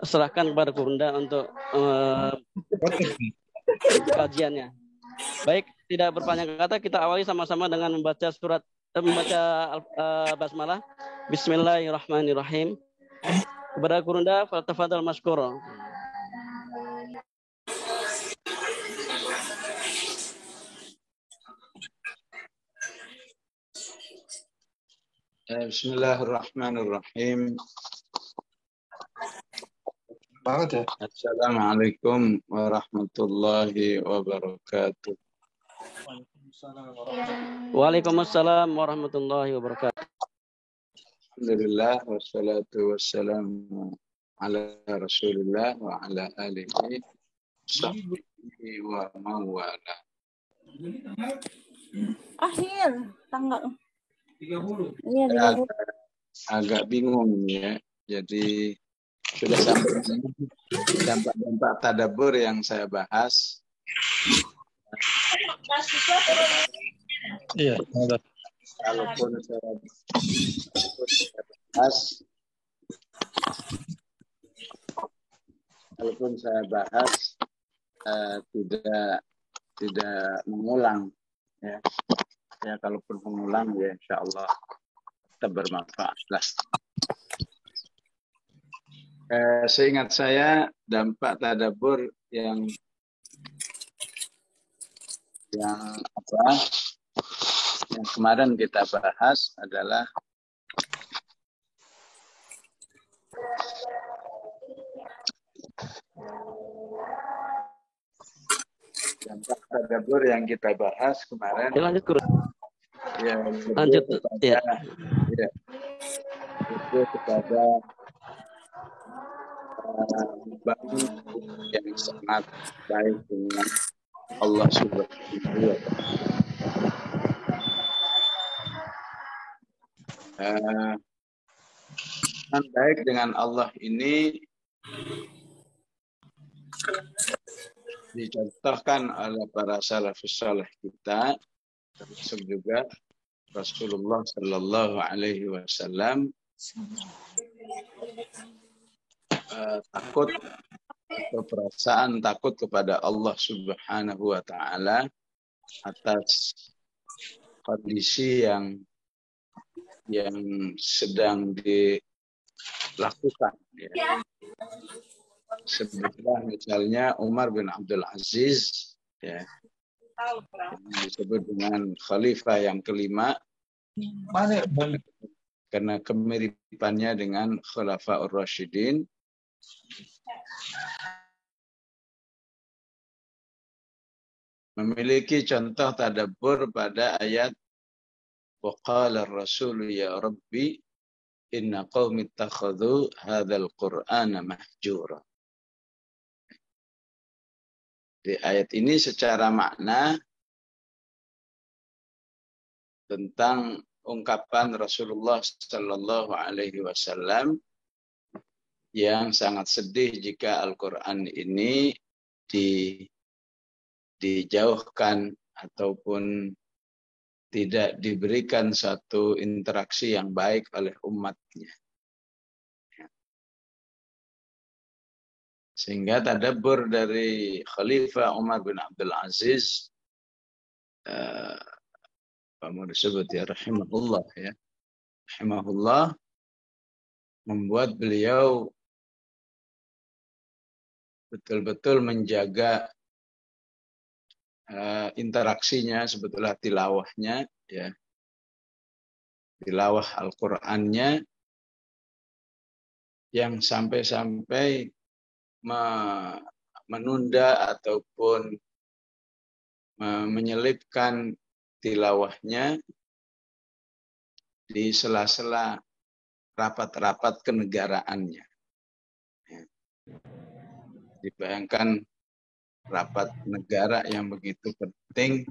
serahkan kepada Kurunda untuk kajiannya. Baik, tidak berpanjang kata, kita awali sama-sama dengan membaca basmalah. Bismillahirrahmanirrahim. Kepada Kurunda, fatafadhal mashkur. Bismillahirrahmanirrahim. Banget ya. Assalamualaikum warahmatullahi wabarakatuh. Waalaikumsalam warahmatullahi wabarakatuh. Alhamdulillah wassalatu wassalamu ala Rasulillah wa ala alihi sahbihi wa mawala. Akhir tanggal 30. Iya, 30. Agak bingung ya. Jadi sudah sampai dampak-dampak tadabbur yang saya bahas. Iya, Kalaupun saya bahas, tidak mengulang ya. Ya kalaupun mengulang ya insya Allah tetap bermanfaat lah. Seingat saya dampak tadabbur yang kemarin kita bahas adalah dampak tadabbur yang kita bahas kemarin. Lanjut, Guru. Ya, lanjut ya. Ya. Itu kepada bangun yang sangat baik dengan Allah Subhanahu wa Ta'ala. Yang baik dengan Allah ini dicontohkan oleh para salafus saleh kita, termasuk juga Rasulullah Sallallahu Alaihi Wasallam, takut atau perasaan takut kepada Allah Subhanahu Wa Ta'ala atas kondisi yang sedang dilakukan. Ya. Sebutlah misalnya Umar bin Abdul Aziz, ya, yang disebut dengan khalifah yang kelima, karena kemiripannya dengan Khulafaur Rasyidin. Memiliki contoh tadabbur pada ayat waqala ar-rasul ya rabbi inna qaumi ittakhadhu hadzal qur'ana mahjura. Di ayat ini secara makna tentang ungkapan Rasulullah Sallallahu Alaihi Wasallam yang sangat sedih jika Al-Quran ini dijauhkan ataupun tidak diberikan satu interaksi yang baik oleh umatnya. Sehingga tadabbur dari Khalifah Umar bin Abdul Aziz, mau disebut ya, rahimahullah ya, rahimahullah, membuat beliau betul-betul menjaga interaksinya, sebetulnya tilawahnya, ya, tilawah Al-Qur'annya, yang sampai-sampai menunda ataupun menyelipkan tilawahnya di sela-sela rapat-rapat kenegaraannya. Dibayangkan rapat negara yang begitu penting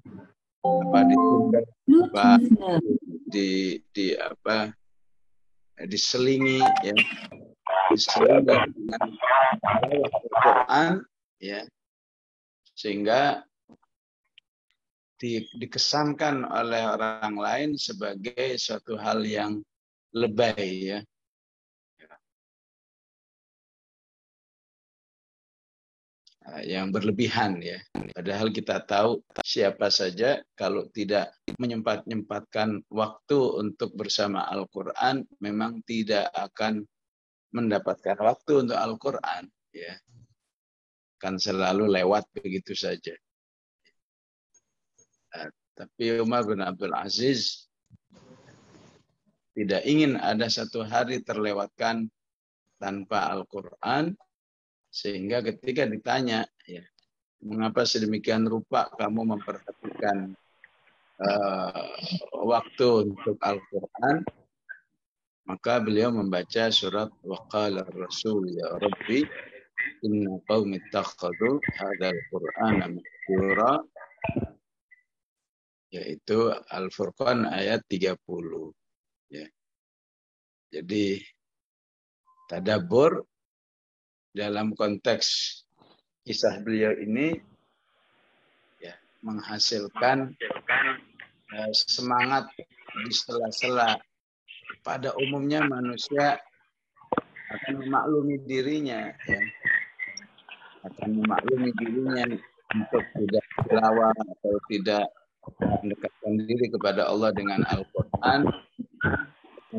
ditunda, diselingi ya, diselingi dengan Al-Quran ya, sehingga dikesankan oleh orang lain sebagai suatu hal yang lebay ya. yang berlebihan ya. Padahal kita tahu siapa saja kalau tidak menyempatkan waktu untuk bersama Al-Quran memang tidak akan mendapatkan waktu untuk Al-Quran ya. Kan selalu lewat begitu saja. Tapi Umar bin Abdul Aziz tidak ingin ada satu hari terlewatkan tanpa Al-Quran, sehingga ketika ditanya, ya, mengapa sedemikian rupa kamu memperhatikan waktu untuk Al-Quran, maka beliau membaca surat Waqala Rasul ya Rabbi inna qaumi ittakhadhu hadzal Qur'ana mahjura, yaitu Al-Furqan ayat 30. Ya. Jadi tadabbur dalam konteks kisah beliau ini ya, menghasilkan semangat di sela-sela. Pada umumnya manusia akan memaklumi dirinya, ya. Akan memaklumi dirinya untuk tidak tilawah atau tidak mendekatkan diri kepada Allah dengan Al-Quran,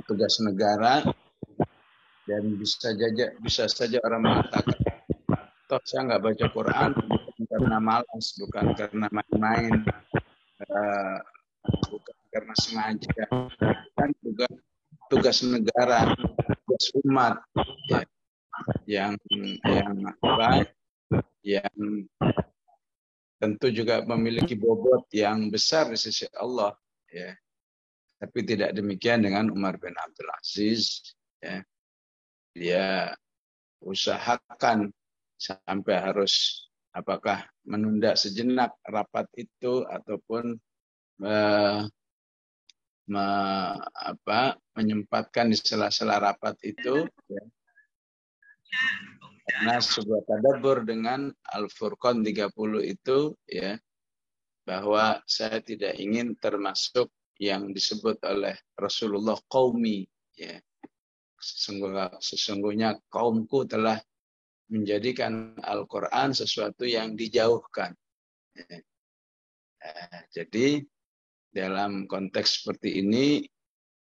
tugas negara, dan bisa saja orang mengatakan, toh saya nggak baca Quran bukan karena malas, bukan karena main-main, bukan karena sengaja, kan juga tugas negara, tugas umat, ya, yang tentu juga memiliki bobot yang besar di sisi Allah, ya. Tapi tidak demikian dengan Umar bin Abdul Aziz, ya. Dia usahakan sampai harus apakah menunda sejenak rapat itu ataupun menyempatkan di sela-sela rapat itu, ya. Karena sebuah tadabbur dengan Al-Furqan 30 itu, ya, bahwa saya tidak ingin termasuk yang disebut oleh Rasulullah qaumi, ya. Sesungguhnya kaumku telah menjadikan Al-Quran sesuatu yang dijauhkan. Ya. Jadi dalam konteks seperti ini,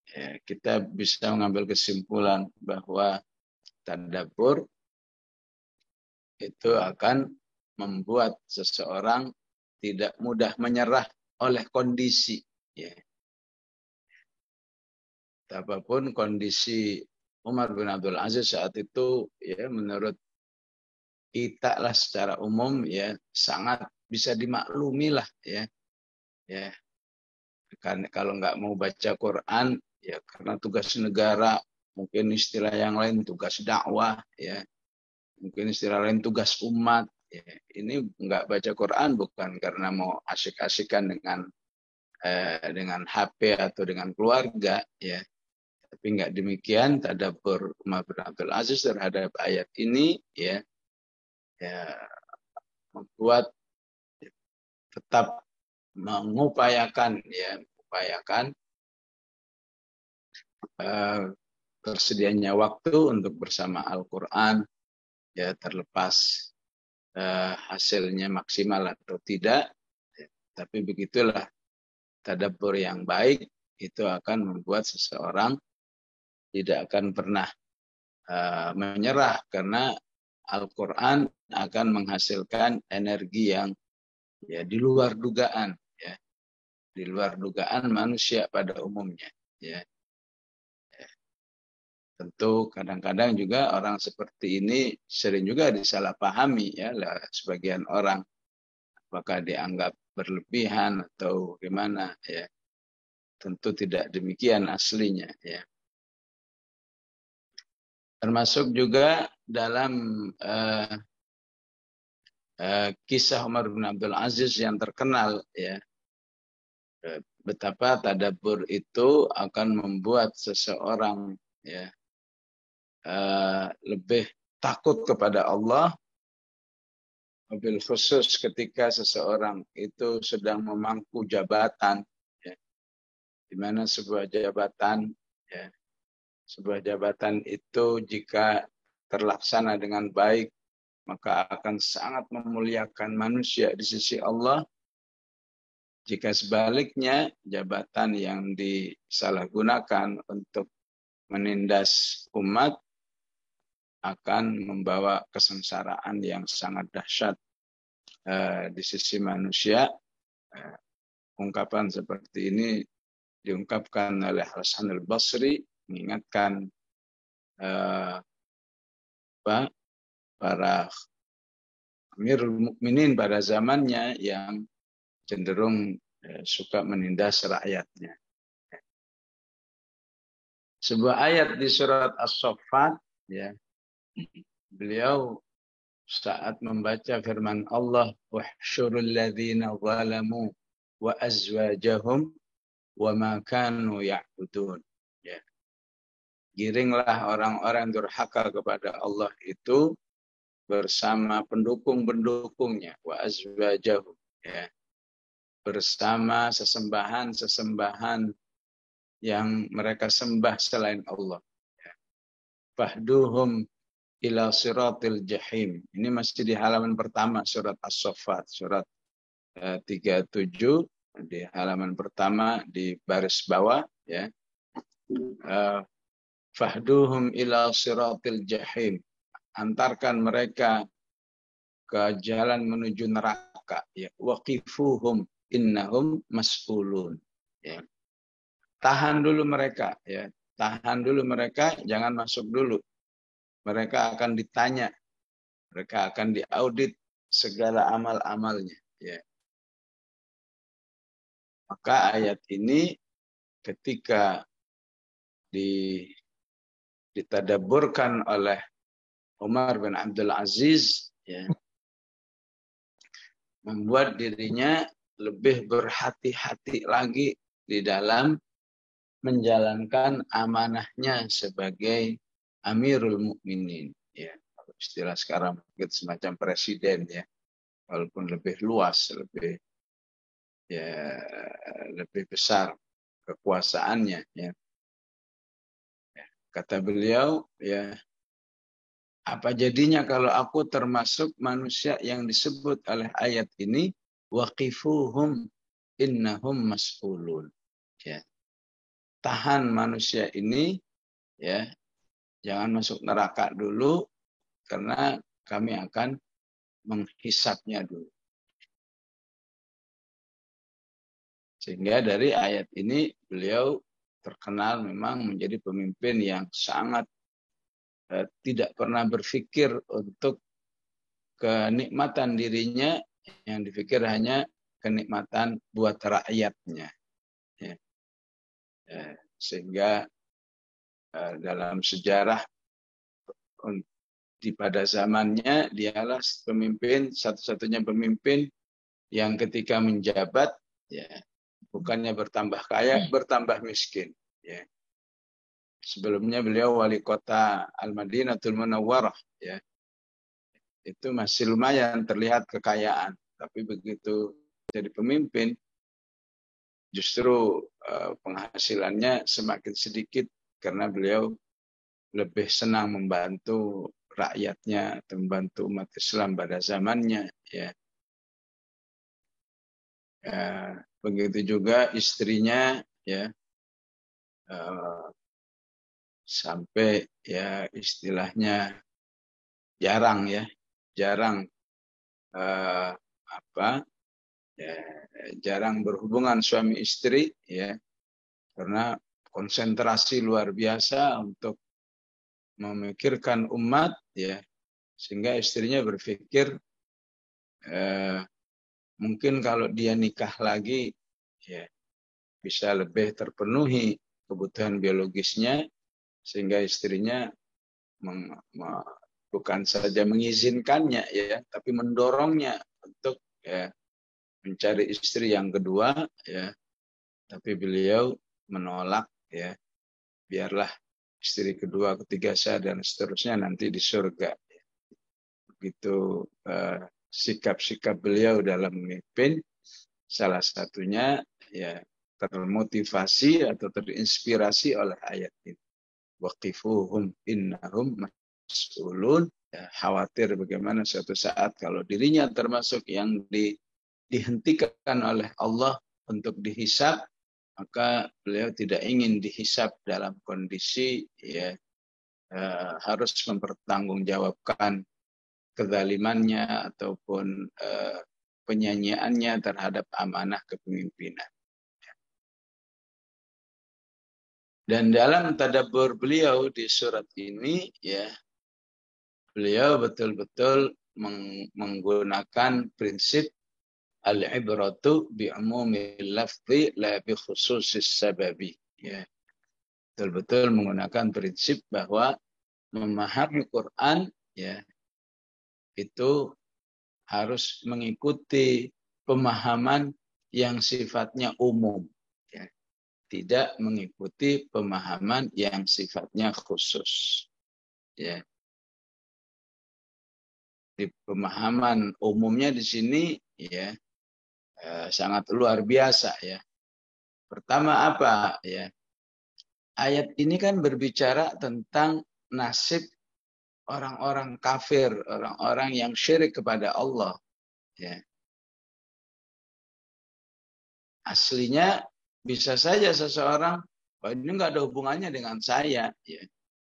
ya, kita bisa mengambil kesimpulan bahwa tadabbur itu akan membuat seseorang tidak mudah menyerah oleh kondisi. Ya. Apapun kondisi Umar bin Abdul Aziz saat itu, ya, menurut kita lah secara umum, ya, sangat bisa dimaklumi lah, ya. Ya. Karena kalau nggak mau baca Quran, ya karena tugas negara, mungkin istilah yang lain tugas dakwah, ya. Mungkin istilah lain tugas umat. Ya. Ini nggak baca Quran bukan karena mau asik-asikan dengan HP atau dengan keluarga, ya. Tapi nggak demikian tadabbur Umar bin Abdul Aziz terhadap ayat ini, ya, membuat tetap mengupayakan, ya, tersedianya waktu untuk bersama Al-Quran, ya, terlepas hasilnya maksimal atau tidak, ya, tapi begitulah tadabbur yang baik itu akan membuat seseorang tidak akan pernah menyerah, karena Al-Quran akan menghasilkan energi yang, ya, di luar dugaan, ya, di luar dugaan manusia pada umumnya, ya. Tentu kadang-kadang juga orang seperti ini sering juga disalahpahami, ya, sebagian orang, apakah dianggap berlebihan atau gimana, ya. Tentu tidak demikian aslinya, ya. Termasuk juga dalam kisah Umar bin Abdul Aziz yang terkenal, ya, betapa tadabbur itu akan membuat seseorang, ya, lebih takut kepada Allah, mobil khusus ketika seseorang itu sedang memangku jabatan, ya, di mana sebuah jabatan, ya, sebuah jabatan itu jika terlaksana dengan baik maka akan sangat memuliakan manusia di sisi Allah. Jika sebaliknya, jabatan yang disalahgunakan untuk menindas umat akan membawa kesengsaraan yang sangat dahsyat di sisi manusia. Ungkapan seperti ini diungkapkan oleh Hasan al-Basri, mengingatkan para Amirul Mukminin pada zamannya yang cenderung suka menindas rakyatnya. Sebuah ayat di surat As-Saffat, ya, beliau saat membaca firman Allah, wahsyurul ladzina zalamu wa azwajahum wa ma kanu ya'budun. Ya. Giringlah orang-orang durhaka kepada Allah itu bersama pendukung-pendukungnya, wa azwajahum, ya, bersama sesembahan-sesembahan yang mereka sembah selain Allah. Ya. Fahduhum ila siratil jahim. Ini masih di halaman pertama surat As-Saffat, surat 37 di halaman pertama di baris bawah, ya. Fahduhum ila siratil jahim. Antarkan mereka ke jalan menuju neraka, ya. Waqifuhum innahum mas'ulun, ya. Tahan dulu mereka, ya. Tahan dulu mereka, jangan masuk dulu. Mereka akan ditanya, mereka akan diaudit segala amal-amalnya, ya. Maka ayat ini ketika ditadaburkan oleh Umar bin Abdul Aziz, ya, membuat dirinya lebih berhati-hati lagi di dalam menjalankan amanahnya sebagai Amirul Mukminin, ya. Istilah sekarang mungkin semacam presiden, ya, walaupun lebih luas, lebih besar kekuasaannya, ya. Kata beliau, ya, apa jadinya kalau aku termasuk manusia yang disebut oleh ayat ini, waqifuhum innahum mas'ulun, ya. Tahan manusia ini, ya, jangan masuk neraka dulu karena kami akan menghisapnya dulu. Sehingga dari ayat ini beliau terkenal memang menjadi pemimpin yang sangat tidak pernah berpikir untuk kenikmatan dirinya, yang dipikir hanya kenikmatan buat rakyatnya, ya. Sehingga dalam sejarah pada zamannya dialah pemimpin, satu-satunya pemimpin yang ketika menjabat, ya, bukannya bertambah kaya, bertambah miskin, ya. Sebelumnya beliau wali kota Al-Madinatul Munawwarah, ya. Itu masih lumayan terlihat kekayaan, tapi begitu jadi pemimpin justru penghasilannya semakin sedikit karena beliau lebih senang membantu rakyatnya atau membantu umat Islam pada zamannya, ya. Begitu juga istrinya, ya, sampai, ya, istilahnya jarang jarang berhubungan suami istri, ya, karena konsentrasi luar biasa untuk memikirkan umat, ya, sehingga istrinya berpikir mungkin kalau dia nikah lagi, ya, bisa lebih terpenuhi kebutuhan biologisnya, sehingga istrinya bukan saja mengizinkannya, ya, tapi mendorongnya untuk, ya, mencari istri yang kedua, ya. Tapi beliau menolak, ya, biarlah istri kedua, ketiga saya dan seterusnya nanti di surga. Begitu sikap-sikap beliau dalam memimpin, salah satunya, ya, termotivasi atau terinspirasi oleh ayat ini. Waqifuhum innahum mas'ulun, khawatir bagaimana suatu saat kalau dirinya termasuk yang dihentikan oleh Allah untuk dihisab, maka beliau tidak ingin dihisab dalam kondisi harus mempertanggungjawabkan kezalimannya ataupun penyanyiannya terhadap amanah kepemimpinan. Dan dalam tadabbur beliau di surat ini, beliau betul-betul menggunakan prinsip al-ibratu bi'umumil lafzi la bi khususis sababi. Betul-betul menggunakan prinsip bahwa memahami Quran itu harus mengikuti pemahaman yang sifatnya umum, tidak mengikuti pemahaman yang sifatnya khusus. Di pemahaman umumnya di sini sangat luar biasa Pertama apa Ayat ini kan berbicara tentang nasib orang-orang kafir, orang-orang yang syirik kepada Allah. Aslinya bisa saja seseorang, ini nggak ada hubungannya dengan saya.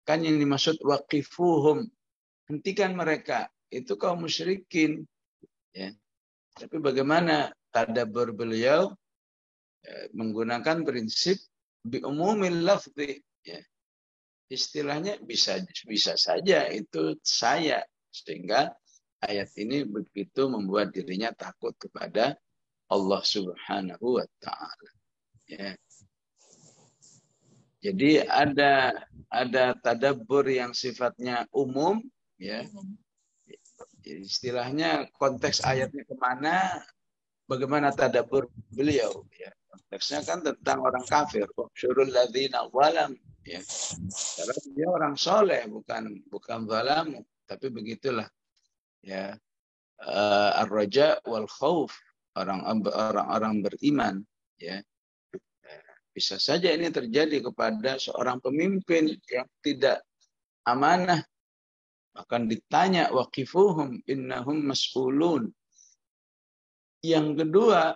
Kan yang dimaksud waqifuhum, hentikan mereka. Itu kaum musyrikin. Tapi bagaimana tadabbur beliau menggunakan prinsip bi'umumil lafzi. Istilahnya bisa saja itu saya. Sehingga ayat ini begitu membuat dirinya takut kepada Allah Subhanahu wa ta'ala. Jadi ada tadabbur yang sifatnya umum, istilahnya konteks ayatnya kemana, bagaimana tadabbur beliau. Konteksnya kan tentang orang kafir. Syurul ladzina walam. Karena dia orang soleh, bukan zalam, tapi begitulah. Ar-raja wal khauf, orang-orang beriman. Bisa saja ini terjadi kepada seorang pemimpin yang tidak amanah. Akan ditanya waqifuhum innahum mas'ulun. Yang kedua,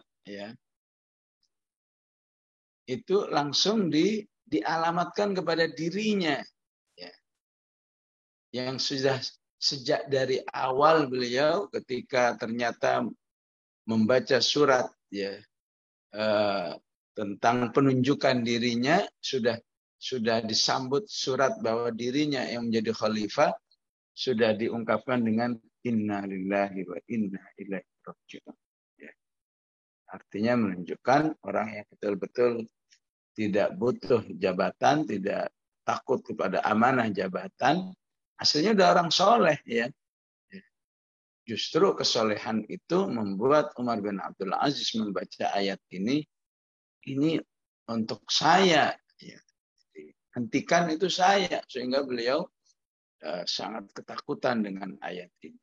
itu langsung dialamatkan kepada dirinya. Yang sudah sejak dari awal beliau ketika ternyata membaca surat tentang penunjukan dirinya, sudah disambut surat bahwa dirinya yang menjadi khalifah, sudah diungkapkan dengan inna lillahi wa inna ilaihi raji'un. Artinya menunjukkan orang yang betul-betul tidak butuh jabatan, tidak takut kepada amanah jabatan, aslinya udah orang soleh Justru kesolehan itu membuat Umar bin Abdul Aziz membaca ayat ini untuk saya. Hentikan itu saya. Sehingga beliau sangat ketakutan dengan ayat ini.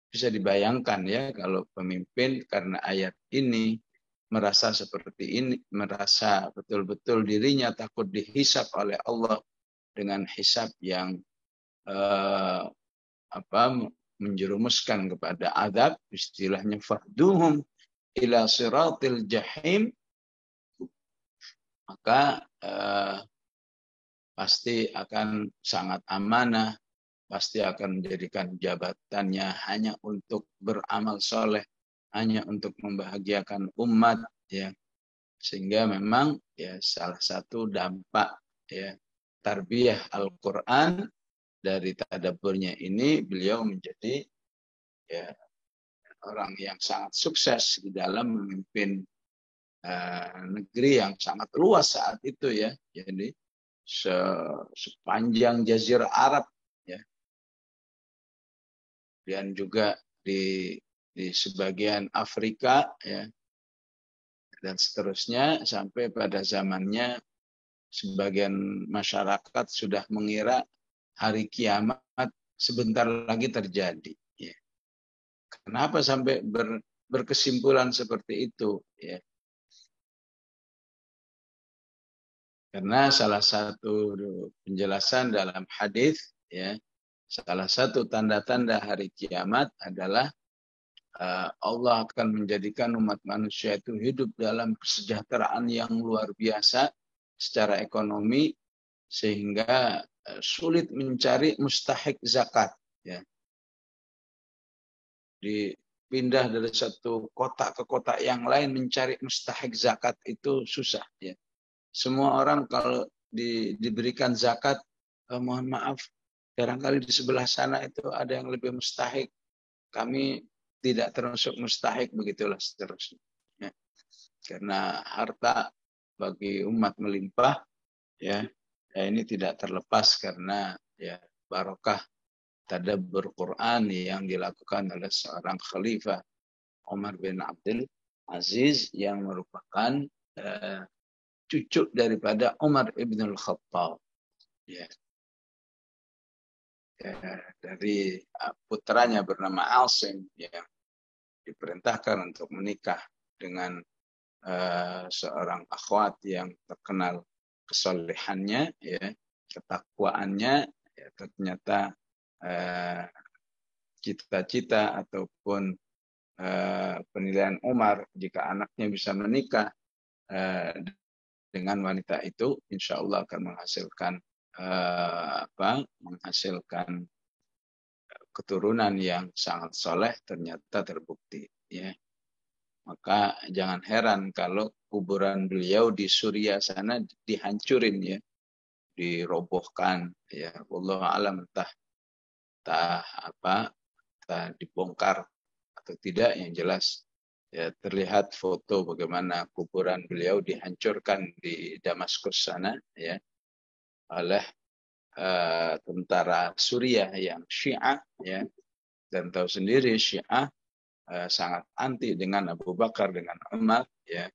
Bisa dibayangkan kalau pemimpin karena ayat ini merasa seperti ini, merasa betul-betul dirinya takut dihisab oleh Allah dengan hisab yang menjerumuskan kepada azab, istilahnya fahduhum ila siratil jahim, maka pasti akan sangat amanah, pasti akan menjadikan jabatannya hanya untuk beramal soleh, hanya untuk membahagiakan umat, sehingga memang salah satu dampak tarbiyah Al-Quran dari tadabburnya ini, beliau menjadi orang yang sangat sukses di dalam memimpin negeri yang sangat luas saat itu Jadi sepanjang Jazirah Arab dan juga di sebagian Afrika dan seterusnya, sampai pada zamannya sebagian masyarakat sudah mengira hari kiamat sebentar lagi terjadi. Kenapa sampai berkesimpulan seperti itu? Karena salah satu penjelasan dalam hadis salah satu tanda-tanda hari kiamat adalah Allah akan menjadikan umat manusia itu hidup dalam kesejahteraan yang luar biasa secara ekonomi, sehingga sulit mencari mustahik zakat. Ya. Dipindah dari satu kota ke kota yang lain mencari mustahik zakat itu susah. Ya. Semua orang kalau diberikan zakat, mohon maaf, barangkali di sebelah sana itu ada yang lebih mustahik. Kami tidak termasuk mustahik, begitulah seterusnya. Ya. Karena harta bagi umat melimpah, ya ini tidak terlepas karena ya barokah tadabbur Quran yang dilakukan oleh seorang khalifah Umar bin Abdul Aziz yang merupakan cucu daripada Umar ibn al-Khattab. Ya. Dari putranya bernama Asim yang diperintahkan untuk menikah dengan seorang akhwat yang terkenal kesolehannya, ya, ketakwaannya, ya, ternyata cita-cita ataupun penilaian Umar jika anaknya bisa menikah dengan wanita itu, insya Allah akan menghasilkan keturunan yang sangat soleh, ternyata terbukti. Ya. Maka jangan heran kalau kuburan beliau di Suriah sana dihancurin, ya, dirobohkan, ya. Wallahu a'lam, entah dibongkar atau tidak, yang jelas ya terlihat foto bagaimana kuburan beliau dihancurkan di Damaskus sana, ya, oleh tentara Suriah yang Syiah, ya. Dan tahu sendiri Syiah sangat anti dengan Abu Bakar, dengan Umar, ya.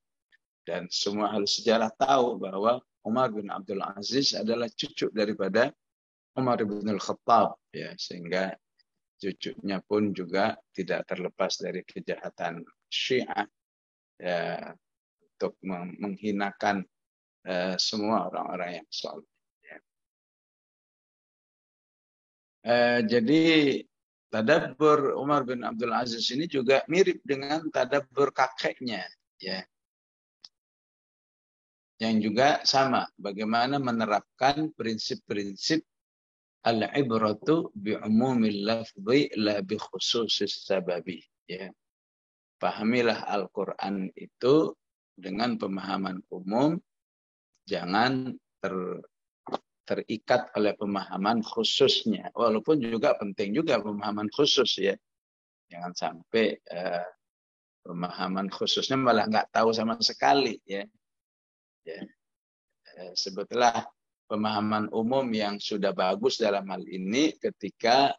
Dan semua ahli sejarah tahu bahwa Umar bin Abdul Aziz adalah cucu daripada Umar bin al-Khattab, ya, sehingga cucunya pun juga tidak terlepas dari kejahatan Syiah, ya, untuk menghinakan semua orang-orang yang saleh. Ya. Jadi tadabbur Umar bin Abdul Aziz ini juga mirip dengan tadabbur kakeknya, ya. Yang juga sama, bagaimana menerapkan prinsip-prinsip al-ibratu bi'umumil lafzi la bi khususis sababi, ya. Pahamilah Al-Qur'an itu dengan pemahaman umum, jangan terikat oleh pemahaman khususnya. Walaupun juga penting juga pemahaman khusus, ya. Jangan sampai pemahaman khususnya malah nggak tahu sama sekali, ya. Ya. Sebutlah pemahaman umum yang sudah bagus dalam hal ini ketika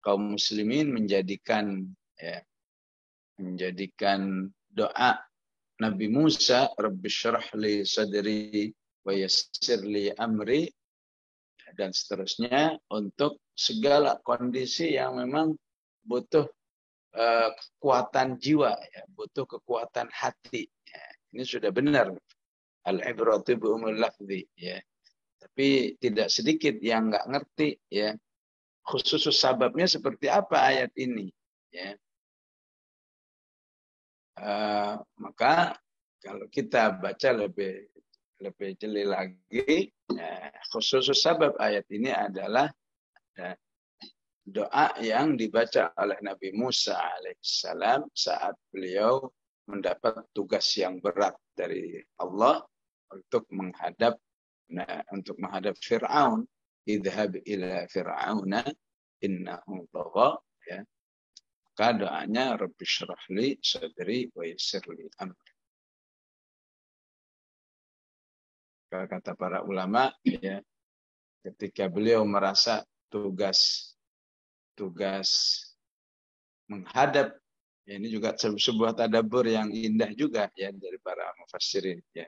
kaum muslimin menjadikan doa Nabi Musa, Rabbi syrah li sadri wa yassir li amri, dan seterusnya, untuk segala kondisi yang memang butuh kekuatan jiwa, ya, butuh kekuatan hati. Ya. Ini sudah benar. Al-ibratu bi'umul lafzi, ya. Tapi tidak sedikit yang nggak ngerti, ya, khusus sababnya seperti apa ayat ini, ya. Maka kalau kita baca lebih jeli lagi, ya, khusus sabab ayat ini adalah doa yang dibaca oleh Nabi Musa alaihissalam saat beliau mendapat tugas yang berat dari Allah untuk menghadap Fir'aun. Idhab ila fir'auna innahu tagha, ya. Maka doanya Rabbi syrah li sadri wa yassir li amri. Kata para ulama, ya, ketika beliau merasa tugas menghadap, ya, ini juga sebuah tadabbur yang indah juga, ya, dari para mufassirin, ya,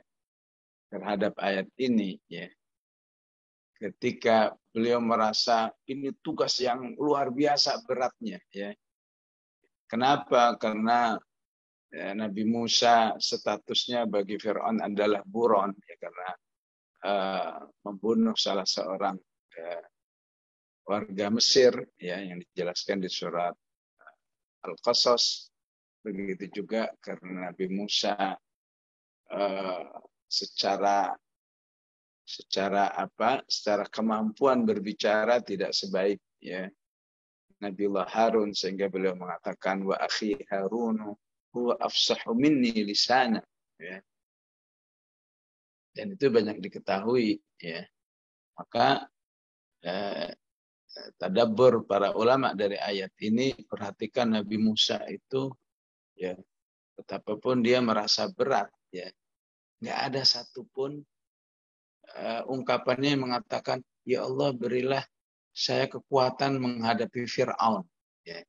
terhadap ayat ini, ya. Ketika beliau merasa ini tugas yang luar biasa beratnya, ya. Kenapa? Karena Nabi Musa statusnya bagi Fir'aun adalah buron, ya, karena membunuh salah seorang warga Mesir, ya, yang dijelaskan di surat Al-Qasas. Begitu juga karena Nabi Musa secara kemampuan berbicara tidak sebaik, ya, Nabiullah Harun, sehingga beliau mengatakan wa akhi Harun huwa afsahu minni lisana, ya. Dan itu banyak diketahui, ya. Maka tadabbur para ulama dari ayat ini, perhatikan Nabi Musa itu, ya, betapapun dia merasa berat, ya, nggak ada satupun ungkapannya yang mengatakan, ya Allah berilah saya kekuatan menghadapi Fir'aun, ya.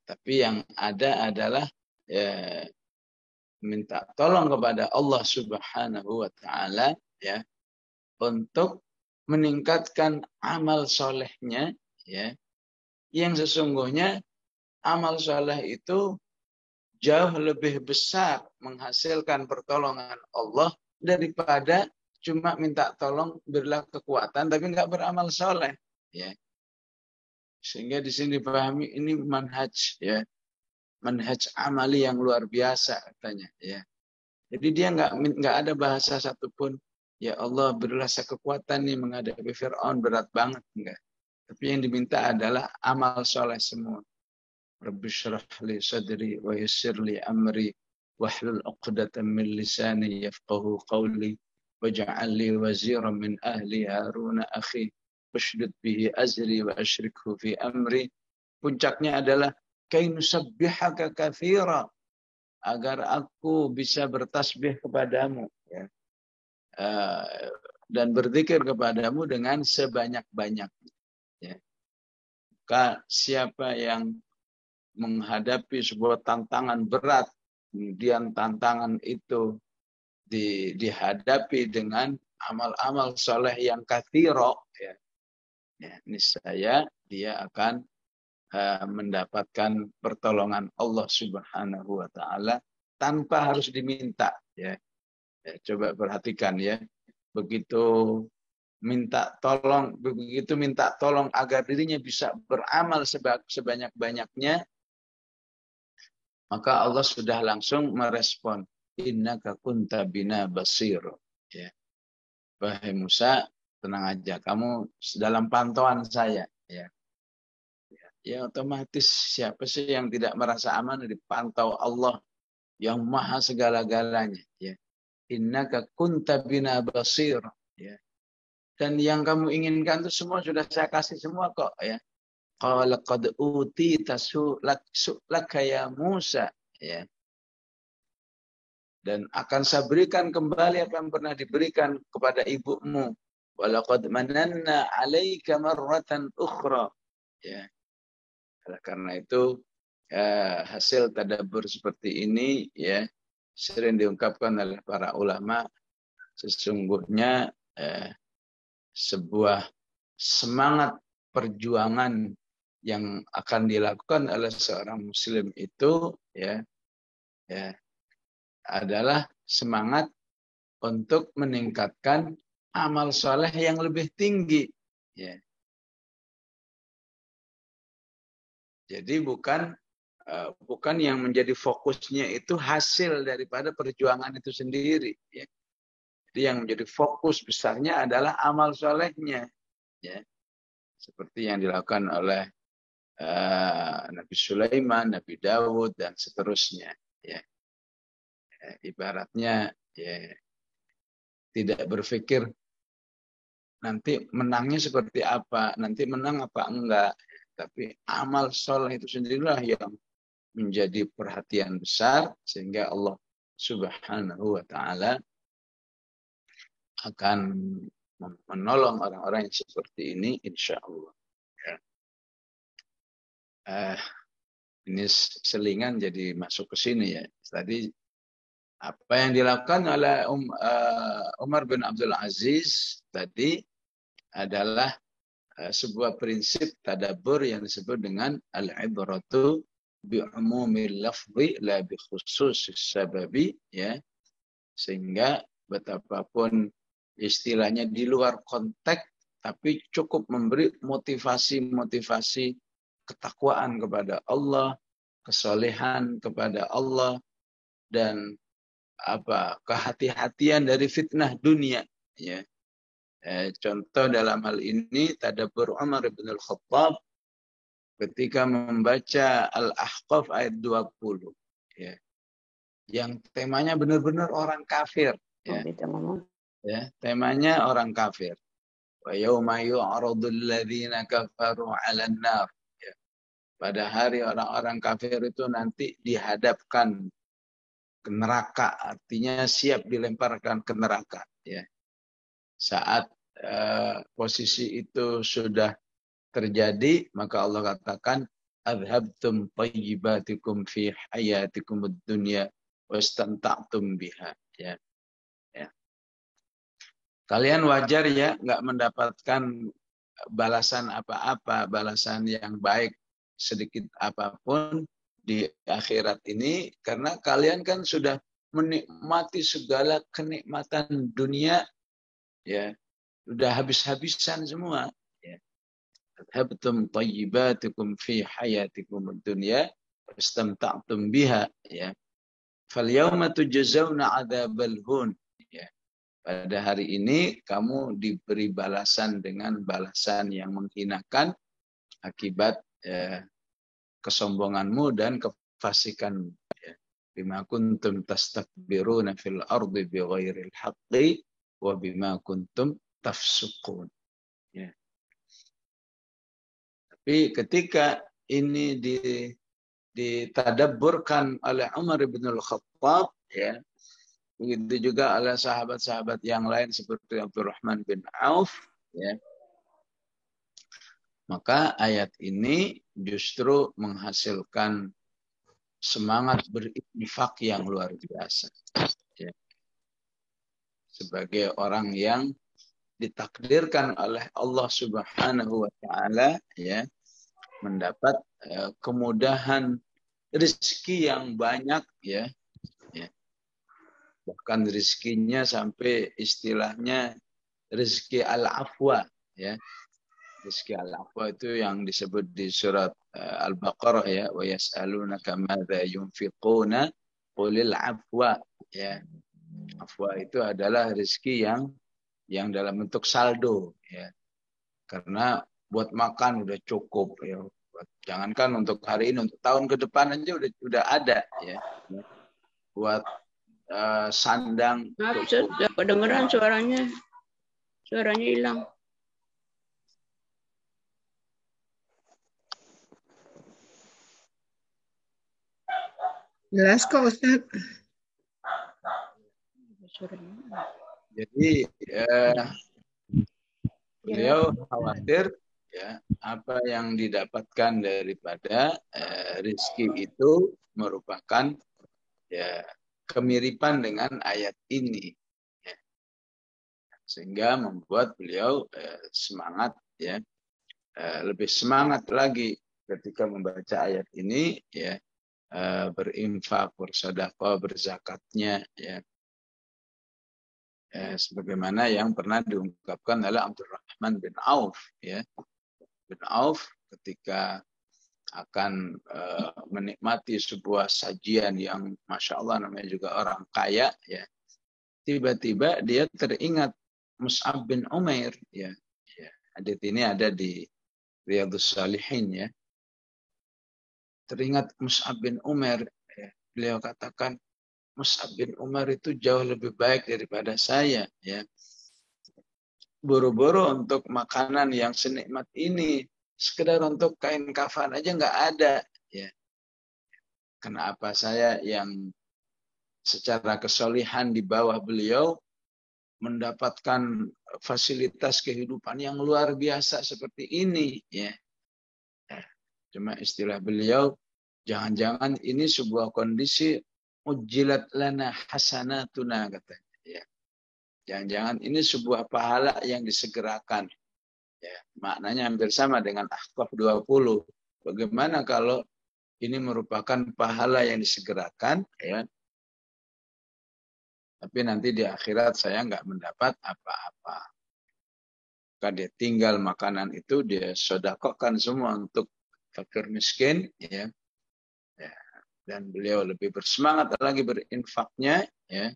Tapi yang ada adalah minta tolong kepada Allah Subhanahu wa Ta'ala, ya, untuk meningkatkan amal solehnya, ya, yang sesungguhnya amal soleh itu jauh lebih besar menghasilkan pertolongan Allah daripada cuma minta tolong berilah kekuatan tapi nggak beramal soleh, ya. Sehingga di sini dipahami ini manhaj, ya, manhaj amali yang luar biasa katanya, ya. Jadi dia nggak ada bahasa satupun, ya Allah berilah saya kekuatan nih menghadapi Fir'aun, berat banget, enggak. Tapi yang diminta adalah amal soleh semua. Rabbi syrah li sadri wa yassir li amri wahlul 'uqdatam min lisani yafqahu qawli waj'al li waziran min ahli Harun akhi washdud bihi azri wa asyrikhu fi amri. Puncaknya adalah kay nusabbihaka katsira, agar aku bisa bertasbih kepadamu, ya, dan berzikir kepadamu dengan sebanyak-banyaknya, ya. Maka siapa yang menghadapi sebuah tantangan berat, kemudian tantangan itu dihadapi dengan amal-amal soleh yang katsiro, ya, ya, niscaya dia akan mendapatkan pertolongan Allah Subhanahu wa Ta'ala tanpa harus diminta, ya. Ya, coba perhatikan, ya, begitu minta tolong agar dirinya bisa beramal sebanyak-banyaknya, maka Allah sudah langsung merespon, innaka kunta bina basir, ya. Wahai Musa, tenang aja, kamu dalam pantauan saya, ya. Ya otomatis siapa sih yang tidak merasa aman dipantau Allah yang maha segala-galanya, ya. Innaka kunta bina basir, ya. Dan yang kamu inginkan itu semua sudah saya kasih semua kok, ya. Qala qad utita su'laka ya Musa, ya. Dan akan saya berikan kembali apa yang pernah diberikan kepada ibumu. Walaqad mananna 'alaika marratan ukhra, ya. Karena itu hasil tadabbur seperti ini, ya, sering diungkapkan oleh para ulama, sesungguhnya sebuah semangat perjuangan yang akan dilakukan oleh seorang muslim itu, ya, ya, adalah semangat untuk meningkatkan amal soleh yang lebih tinggi, ya. Jadi bukan yang menjadi fokusnya itu hasil daripada perjuangan itu sendiri, ya. Jadi yang menjadi fokus besarnya adalah amal solehnya, ya. Seperti yang dilakukan oleh Nabi Sulaiman, Nabi Dawud, dan seterusnya, ya. Ibaratnya, ya, tidak berpikir nanti menangnya seperti apa, nanti menang apa enggak. Tapi amal soleh itu sendirilah yang menjadi perhatian besar, sehingga Allah Subhanahu wa Ta'ala akan menolong orang-orang yang seperti ini, insya Allah. Ya. Ini selingan jadi masuk ke sini, ya. Tadi apa yang dilakukan oleh Umar bin Abdul Aziz tadi adalah sebuah prinsip tadabbur yang disebut dengan al-ibratu bi'umumil lafzi la bi khususis sababi, ya. Sehingga betapapun istilahnya di luar konteks, tapi cukup memberi motivasi ketakwaan kepada Allah, kesolehan kepada Allah, dan kehati-hatian dari fitnah dunia. Ya. Contoh dalam hal ini tadabbur Umar bin Al-Khattab ketika membaca Al-Ahqaf ayat 20. Ya. Yang temanya benar-benar orang kafir. Ya. Ya, temanya orang kafir. Wa yauma yu'radul ladzina kafaru 'alan nar. Ya. Pada hari orang-orang kafir itu nanti dihadapkan ke neraka, artinya siap dilemparkan ke neraka. Ya. Saat posisi itu sudah terjadi, maka Allah katakan, adhabtum tayyibatikum fi hayatikum ad-dunya wastamta'tum biha. Ya. Ya. Kalian wajar ya nggak mendapatkan balasan apa-apa, balasan yang baik sedikit apapun di akhirat ini, karena kalian kan sudah menikmati segala kenikmatan dunia, ya, sudah habis-habisan semua. Ya. Adhabtum tayyibatikum fi hayatikum ad-dunya wastamta'tum biha. Ya. Fal yawma tujzauna 'adzabal hun. Ya. Pada hari ini kamu diberi balasan dengan balasan yang menghinakan akibat kesombonganmu dan kefasikanmu. Ya. Bima kuntum tastakbiruna fil ardi bighairil haqqi wa bima kuntum tafsukun. Ya. Tapi ketika ini ditadabburkan oleh Umar bin Al-Khattab, ya, begitu juga oleh sahabat-sahabat yang lain seperti Abdurrahman bin Auf, ya. Maka ayat ini justru menghasilkan semangat berinfak yang luar biasa. Ya. Sebagai orang yang ditakdirkan oleh Allah Subhanahu wa taala, ya, mendapat kemudahan rezeki yang banyak, ya. Bahkan rezekinya sampai istilahnya rezeki al-afwa, ya. Rezeki al-afwa itu yang disebut di surat Al-Baqarah, ya, wa yas'alunaka madza yunfiquna qulil afwa, ya. Afwa itu adalah rezeki yang dalam bentuk saldo, ya. Karena buat makan udah cukup, ya. Jangankan untuk hari ini, untuk tahun ke depan aja udah ada, ya. Buat sandang. Maaf, tidak kedengeran suaranya. Suaranya hilang. Jelas kok, Ustaz. Jadi beliau khawatir, ya, apa yang didapatkan daripada rezeki itu merupakan, ya, kemiripan dengan ayat ini, ya. Sehingga membuat beliau semangat, ya, lebih semangat lagi ketika membaca ayat ini, ya, berinfak, bersedekah, berzakatnya, ya. Sebagaimana yang pernah diungkapkan oleh Abdurrahman bin Auf, ya. Bin Auf ketika akan menikmati sebuah sajian yang Masya Allah, namanya juga orang kaya, ya. Tiba-tiba dia teringat Mus'ab bin Umair, ya. Hadits ini ada di Riyadhus Shalihin, ya. Teringat Mus'ab bin Umair, ya. Beliau katakan, Mus'ab bin Umar itu jauh lebih baik daripada saya, ya. Boro-boro untuk makanan yang senikmat ini, sekedar untuk kain kafan aja nggak ada, ya. Kenapa saya yang secara kesolihan di bawah beliau mendapatkan fasilitas kehidupan yang luar biasa seperti ini, ya. Cuma istilah beliau, jangan-jangan ini sebuah kondisi ujilat lana hasanatuna, katanya, ya. Jangan-jangan ini sebuah pahala yang disegerakan, ya. Maknanya hampir sama dengan Ahqaf 20. Bagaimana kalau ini merupakan pahala yang disegerakan, ya, tapi nanti di akhirat saya nggak mendapat apa-apa. maka dia tinggal makanan itu dia sedekahkan semua untuk fakir miskin, ya. Dan beliau lebih bersemangat lagi berinfaknya, ya,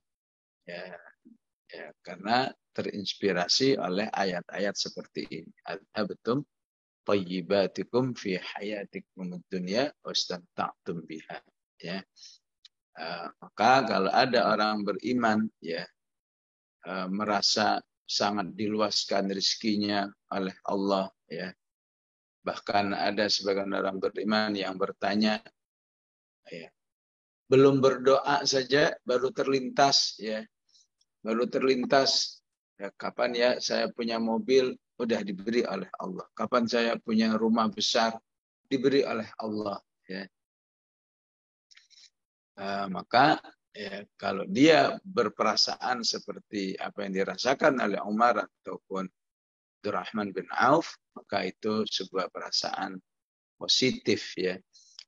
karena terinspirasi oleh ayat-ayat seperti ini. Adhabtum tayyibatikum fi hayatikum dunya wastamta'tum biha, ya. Maka kalau ada orang beriman, ya, merasa sangat diluaskan rezekinya oleh Allah, ya. Bahkan ada sebagian orang beriman yang bertanya, ya, belum berdoa saja baru terlintas, ya. Baru terlintas, ya, kapan ya saya punya mobil, udah diberi oleh Allah. Kapan saya punya rumah besar, diberi oleh Allah, ya. Maka ya, kalau dia berperasaan seperti apa yang dirasakan oleh Umar ataupun Abdurrahman bin Auf, maka itu sebuah perasaan positif, ya.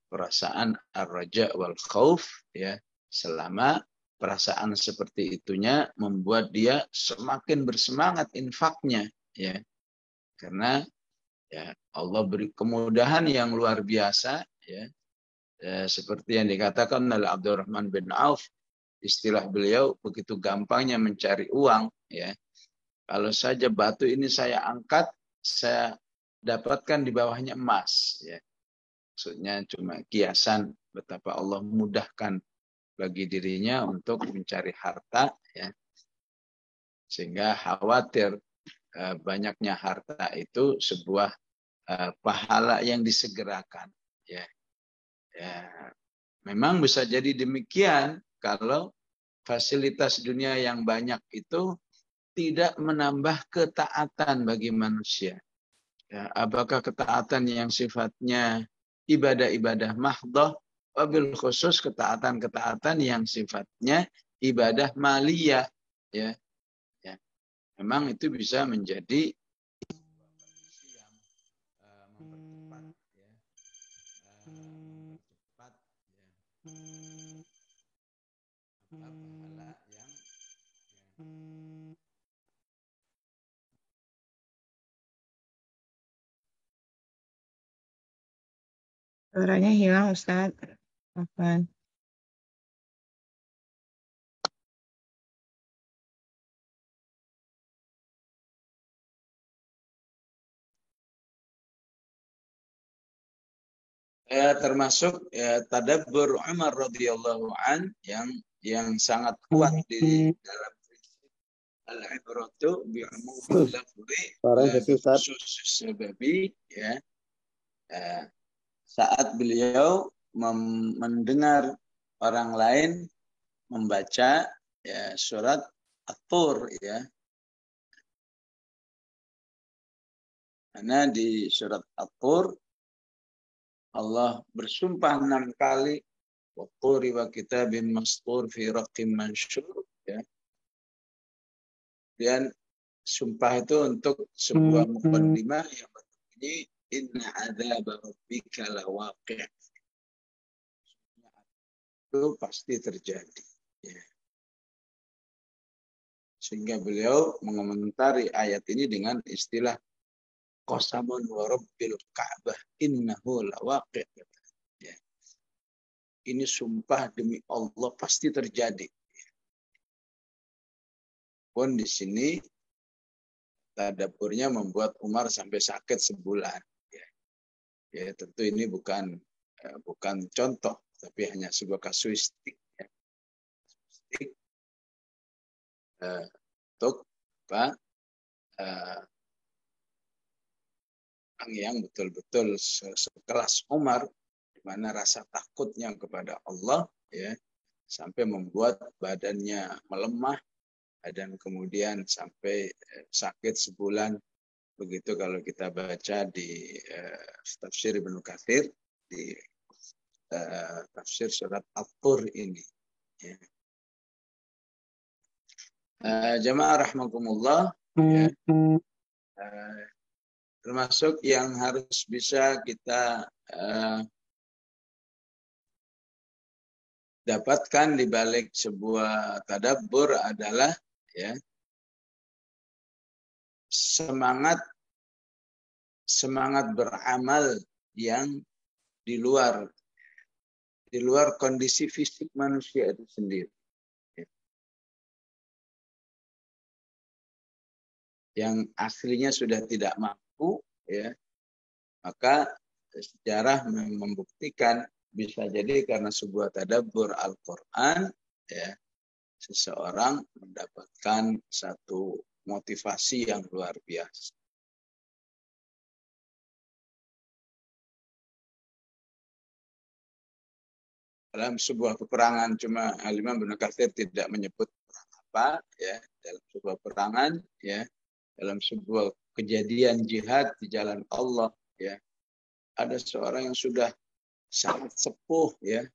Perasaan ar-raja wal khauf, ya. Selama perasaan seperti itunya membuat dia semakin bersemangat infaknya, ya. Karena ya Allah beri kemudahan yang luar biasa, ya. Seperti yang dikatakan oleh Abdurrahman bin Auf, istilah beliau begitu gampangnya mencari uang, ya. Kalau saja batu ini saya angkat, saya dapatkan di bawahnya emas, ya. Maksudnya cuma kiasan betapa Allah mudahkan bagi dirinya untuk mencari harta, ya. Sehingga khawatir banyaknya harta itu sebuah pahala yang disegerakan, ya. Memang bisa jadi demikian kalau fasilitas dunia yang banyak itu tidak menambah ketaatan bagi manusia. Ya, apakah ketaatan yang sifatnya ibadah-ibadah mahdoh, wabil khusus ketaatan-ketaatan yang sifatnya ibadah maliyah, ya. Memang itu bisa menjadi mempercepat, pahala yang Suaranya hilang, Ustaz. Apaan? termasuk tadabbur Umar radhiyallahu an yang sangat kuat di dalam prinsip al-ibratu bi umumil lafzi la bi khususis sababi, ya. Saat beliau mendengar orang lain membaca, ya, surat At-Tur, ya. Karena di surat At-Tur Allah bersumpah 6 kali, wa-turi wa kitabin mastur fi raqqim mansyur, ya. Dan sumpah itu untuk sebuah muqaddimah yang berbunyi inna adzaba rabbika lawaqi'. Itu pasti terjadi, ya. Sehingga beliau mengomentari ayat ini dengan istilah qasamun wa rabbil ka'bah innahu lawaqi', ya. Ini sumpah demi Allah pasti terjadi. Pun di sini tadaburnya membuat Umar sampai sakit sebulan, ya. Ya, tentu ini bukan contoh, tapi hanya sebuah kasuistik, ya. Untuk apa? Orang yang betul-betul sekelas Umar, di mana rasa takutnya kepada Allah, ya, sampai membuat badannya melemah dan kemudian sampai sakit sebulan. Begitu kalau kita baca di tafsir Ibnu Katsir, di tafsir surat At-Tur ini, ya. Jamaah rahmakumullah, ya. Termasuk yang harus bisa kita dapatkan di balik sebuah tadabbur adalah, ya, semangat beramal yang di luar kondisi fisik manusia itu sendiri. Yang aslinya sudah tidak mampu, ya, maka sejarah membuktikan bisa jadi karena sebuah tadabbur Al-Quran, ya, seseorang mendapatkan satu motivasi yang luar biasa. Dalam sebuah peperangan, cuma Imam Ibnu Katsir tidak menyebut perang apa, ya, dalam sebuah peperangan, ya, dalam sebuah kejadian jihad di jalan Allah, ya, ada seorang yang sudah sangat sepuh, ya,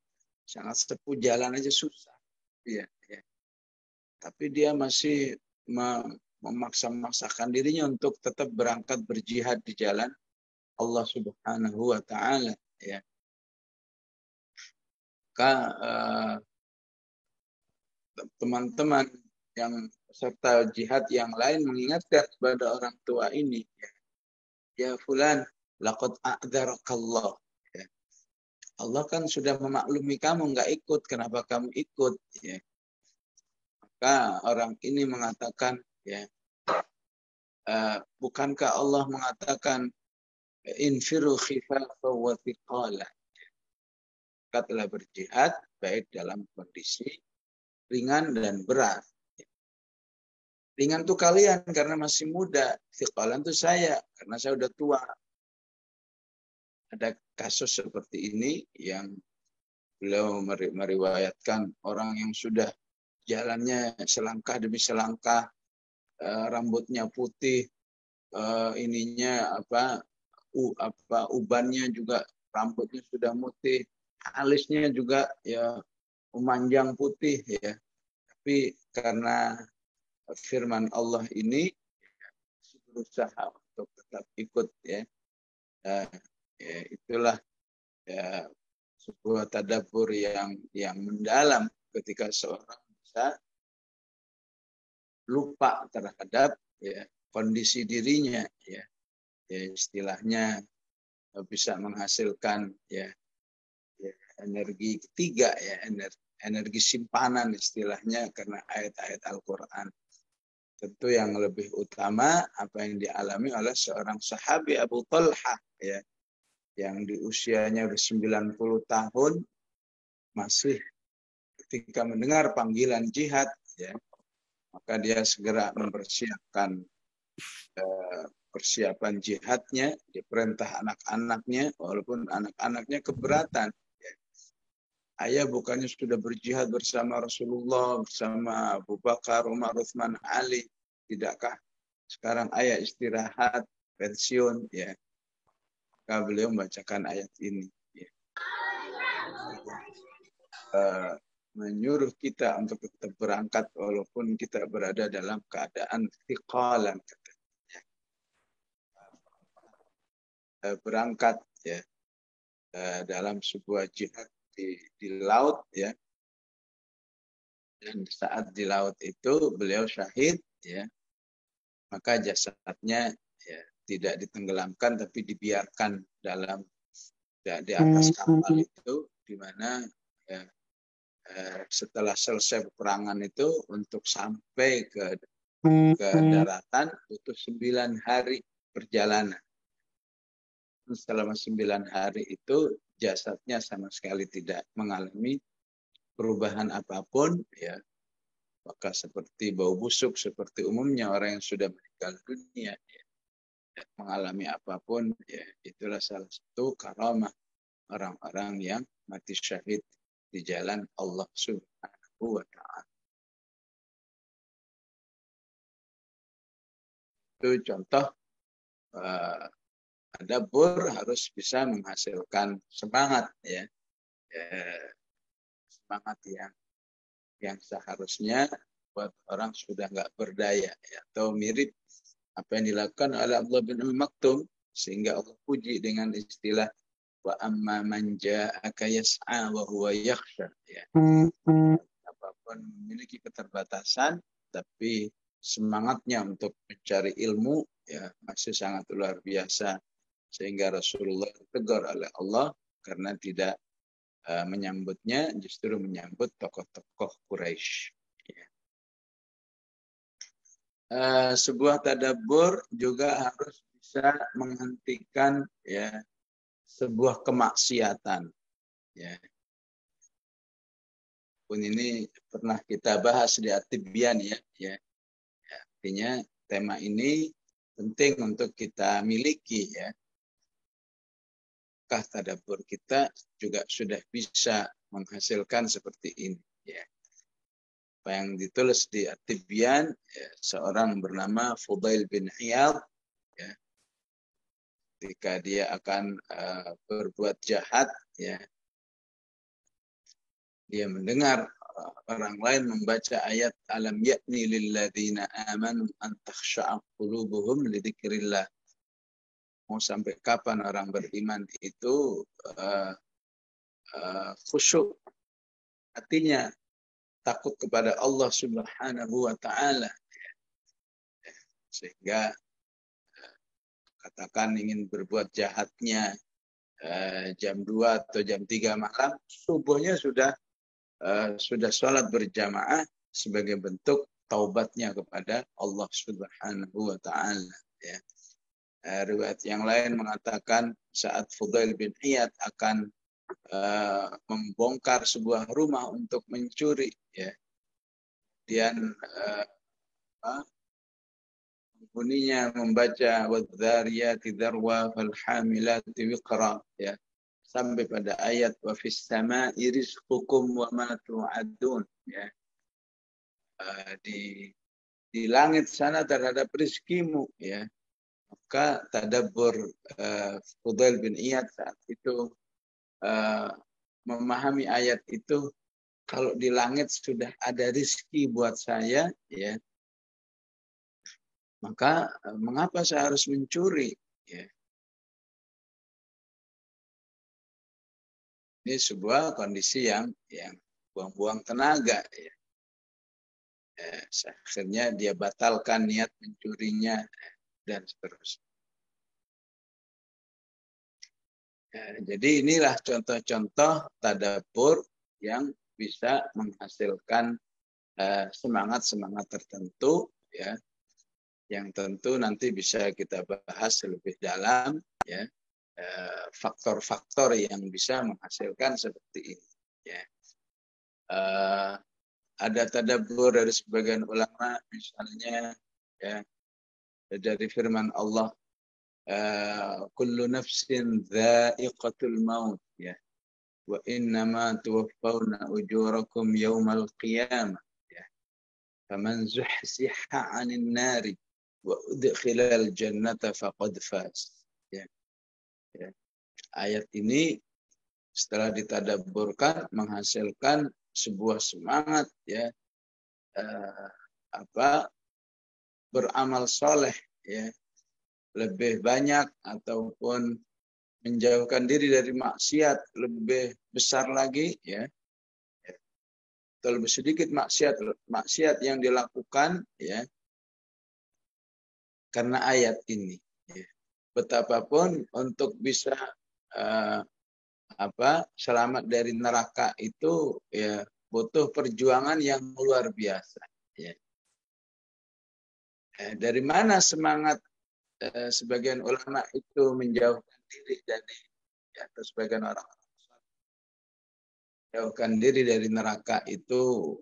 sangat sepuh, jalan aja susah, ya, ya. Tapi dia masih memaksa-maksakan dirinya untuk tetap berangkat berjihad di jalan Allah Subhanahu wa Ta'ala, ya. Maka teman-teman yang peserta jihad yang lain mengingatkan kepada orang tua ini, ya fulan, laqad a'dzarakallah. Ya. Allah kan sudah memaklumi kamu nggak ikut, kenapa kamu ikut? Ya. Maka orang ini mengatakan, ya, bukankah Allah mengatakan infiru khifafa wa thiqala. Kita telah berjihad baik dalam kondisi ringan dan berat. Ringan tuh kalian karena masih muda, thiqalan tuh saya karena saya udah tua. Ada kasus seperti ini yang beliau meriwayatkan orang yang sudah jalannya selangkah demi selangkah, rambutnya putih, ubannya juga rambutnya sudah putih, alisnya juga ya memanjang putih, ya. Tapi karena firman Allah ini berusaha untuk tetap ikut, ya. Ya, itulah, ya, sebuah tadabbur yang mendalam ketika seorang bisa lupa terhadap, ya, kondisi dirinya, ya. Ya, istilahnya bisa menghasilkan, ya, energi ketiga, ya, energi simpanan istilahnya karena ayat-ayat Al-Quran. Tentu yang lebih utama apa yang dialami oleh seorang sahabi Abu Talha, ya, yang di usianya udah 90 tahun masih ketika mendengar panggilan jihad, ya, maka dia segera mempersiapkan persiapan jihadnya, diperintah anak-anaknya, walaupun anak-anaknya keberatan. Ayah bukannya sudah berjihad bersama Rasulullah, bersama Abu Bakar, Umar, Utsman, Ali. Tidakkah sekarang ayah istirahat, pensiun, ya. Maka beliau membacakan ayat ini, ya. Menyuruh kita untuk tetap berangkat walaupun kita berada dalam keadaan thiqalan, katanya. Berangkat, ya, dalam sebuah jihad di laut, ya, dan saat di laut itu beliau syahid, ya, maka jasadnya, ya, tidak ditenggelamkan tapi dibiarkan di atas kapal itu, di mana, ya, setelah selesai peperangan itu untuk sampai ke daratan butuh 9 hari perjalanan. Selama 9 hari itu jasadnya sama sekali tidak mengalami perubahan apapun, ya. Maka seperti bau busuk seperti umumnya orang yang sudah meninggal dunia, ya, mengalami apapun, ya, itulah salah satu karamah orang-orang yang mati syahid di jalan Allah Subhanahu wa Ta'ala. Itu contoh tadabbur harus bisa menghasilkan semangat, ya. Semangat yang seharusnya buat orang sudah nggak berdaya, ya, atau mirip apa yang dilakukan oleh Abdullah bin Maktum, sehingga Allah puji dengan istilah wa amma man ja'aka yas'a wa huwa yakhsha, ya. Apapun memiliki keterbatasan tapi semangatnya untuk mencari ilmu ya masih sangat luar biasa, sehingga Rasulullah ditegur oleh Allah karena tidak menyambutnya, justru menyambut tokoh-tokoh Quraisy. Ya. Sebuah tadabbur juga harus bisa menghentikan ya sebuah kemaksiatan. Ya. Pun ini pernah kita bahas di At-Tibyan ya. Artinya tema ini penting untuk kita miliki ya. Tadabbur kita juga sudah bisa menghasilkan seperti ini ya. Apa yang ditulis di At-Tibyan ya, seorang bernama Fudail bin Iyad ya. Ketika dia akan berbuat jahat ya, dia mendengar orang lain membaca ayat alam ya'ni lilladzina amanu an takhsha'a qulubuhum li dzikrillah. Mau sampai kapan orang beriman itu khusyuk hatinya, takut kepada Allah Subhanahu wa taala. Sehingga katakan ingin berbuat jahatnya jam 2 atau jam 3 malam, subuhnya sudah sholat berjamaah sebagai bentuk taubatnya kepada Allah Subhanahu wa taala ya. Riwayat yang lain mengatakan saat Fudail bin Iyad akan membongkar sebuah rumah untuk mencuri ya. Kemudian penghuninya membaca wadzariyati dzarwa falhamilati wiqra ya. Sampai pada ayat wa fis sama'i rizqukum wa ma tu'adun ya. Di langit sana terhadap rizkimu ya. Maka tadabbur Fudail bin Iyad saat itu memahami ayat itu, kalau di langit sudah ada rizki buat saya ya, maka mengapa saya harus mencuri ya. Ini sebuah kondisi yang buang-buang tenaga ya. Akhirnya dia batalkan niat mencurinya dan seterusnya. Jadi inilah contoh-contoh tadabbur yang bisa menghasilkan semangat-semangat tertentu ya, yang tentu nanti bisa kita bahas lebih dalam ya, faktor-faktor yang bisa menghasilkan seperti ini ya. Ada tadabbur dari sebagian ulama misalnya ya, dari firman Allah kullu nafsin dha'iqatul maut ya wa innama tuwaffawna ujurakum yawmal qiyamah ya faman zuhziha 'anil nari wa udkhilal jannata faqad faz ya. Ayat ini setelah ditadabburkan menghasilkan sebuah semangat ya, beramal soleh ya, lebih banyak ataupun menjauhkan diri dari maksiat lebih besar lagi ya, atau lebih sedikit maksiat yang dilakukan ya karena ayat ini ya. Betapapun untuk bisa selamat dari neraka itu ya butuh perjuangan yang luar biasa ya. Dari mana semangat sebagian ulama itu menjauhkan diri dari atau sebagian orang menjauhkan diri dari neraka itu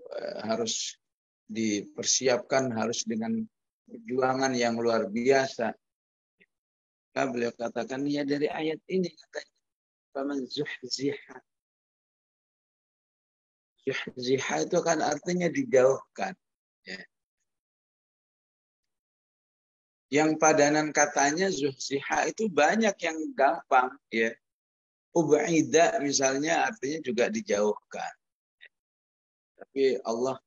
harus dipersiapkan, harus dengan perjuangan yang luar biasa. Beliau katakan ya dari ayat ini katanya faman zuhziha. Zuhziha itu kan artinya dijauhkan ya. Yang padanan katanya zuhziha itu banyak yang gampang ya. Ubaida misalnya artinya juga dijauhkan. Tapi Allah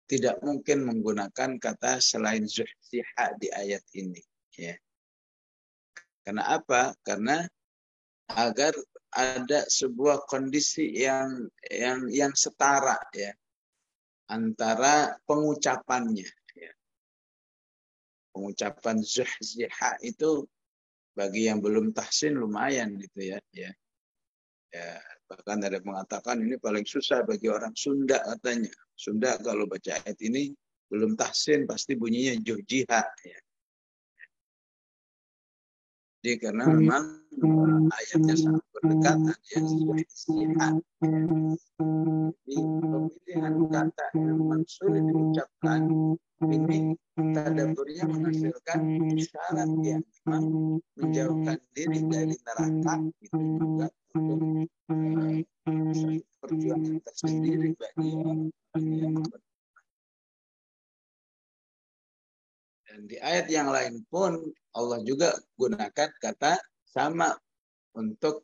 tidak mungkin menggunakan kata selain zuhziha di ayat ini ya. Karena apa? Karena agar ada sebuah kondisi yang setara ya antara pengucapannya ya. pengucapan zuhziha itu bagi yang belum tahsin lumayan gitu ya. Ya, bahkan ada yang mengatakan ini paling susah bagi orang Sunda katanya. Sunda kalau baca ayat ini belum tahsin pasti bunyinya juhjiha ya. Jadi karena memang ayatnya sangat berdekatan ya, zuhziha. Jadi pemilihan kata yang memang sulit diucapkan ini tadaburnya menghasilkan isyarat yang memang menjauhkan diri dari neraka, itu juga untuk perjuangan tersendiri bagi orang yang dan di ayat yang lain pun Allah juga gunakan kata sama untuk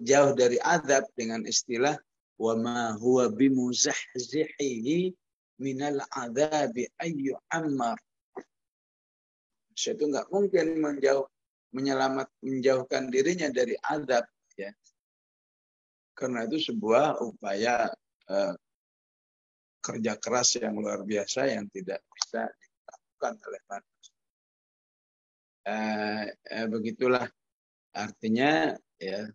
jauh dari azab dengan istilah wa ma huwa bimuzahzihi minal adzabi ayyu ammar. Itu nggak mungkin menjauhkan dirinya dari azab ya. Karena itu sebuah upaya kerja keras yang luar biasa yang tidak bisa dilakukan oleh manusia. Begitulah artinya ya,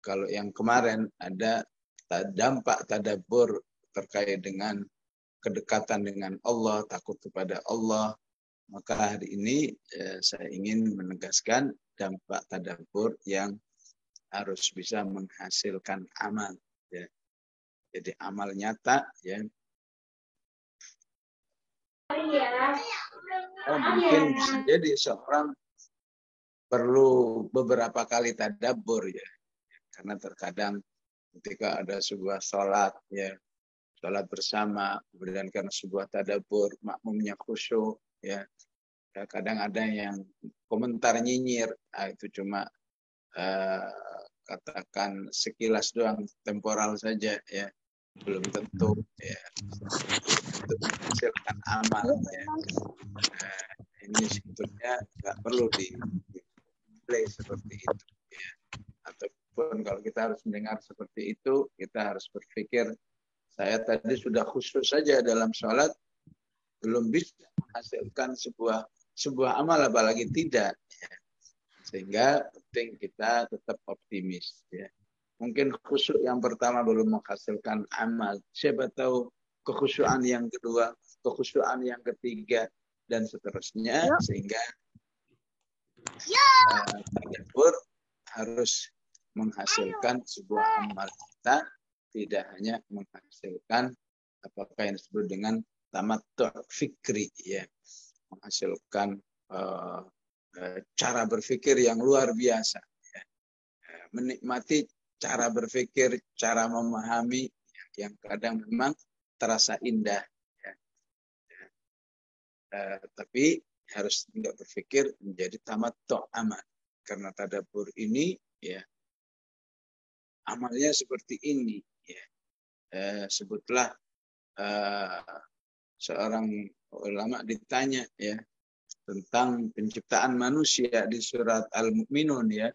kalau yang kemarin ada dampak tadabbur terkait dengan kedekatan dengan Allah, takut kepada Allah, maka hari ini saya ingin menegaskan dampak tadabbur yang harus bisa menghasilkan amal ya. Jadi amal nyata ya. Mungkin bisa jadi seorang perlu beberapa kali tadabbur ya. Karena terkadang ketika ada sebuah sholat ya, sholat bersama, kemudian karena sebuah tadabbur, makmumnya khusyuk ya. Kadang ada yang komentar nyinyir, itu cuma katakan sekilas doang, temporal saja ya, belum tentu ya untuk menghasilkan amal ya. Ini sebetulnya nggak perlu di-play seperti itu ya. Ataupun kalau kita harus mendengar seperti itu, kita harus berpikir, saya tadi sudah khusyuk saja dalam sholat, belum bisa menghasilkan sebuah amal, apalagi tidak ya. Sehingga penting kita tetap optimis ya. Mungkin khusyuk yang pertama belum menghasilkan amal, siapa tahu kekhusyuan yang kedua, kekhusyuan yang ketiga, dan seterusnya, sehingga tadabbur harus menghasilkan sebuah amal kita, tidak hanya menghasilkan apakah yang disebut dengan tamattu' fikri ya, menghasilkan cara berpikir yang luar biasa ya. Menikmati cara berpikir, cara memahami yang kadang memang terasa indah ya. Tapi harus tidak berpikir menjadi tamattu' amal, karena tadabbur ini ya amalnya seperti ini ya. Sebutlah seorang ulama ditanya ya tentang penciptaan manusia di surat Al-Mu'minun ya.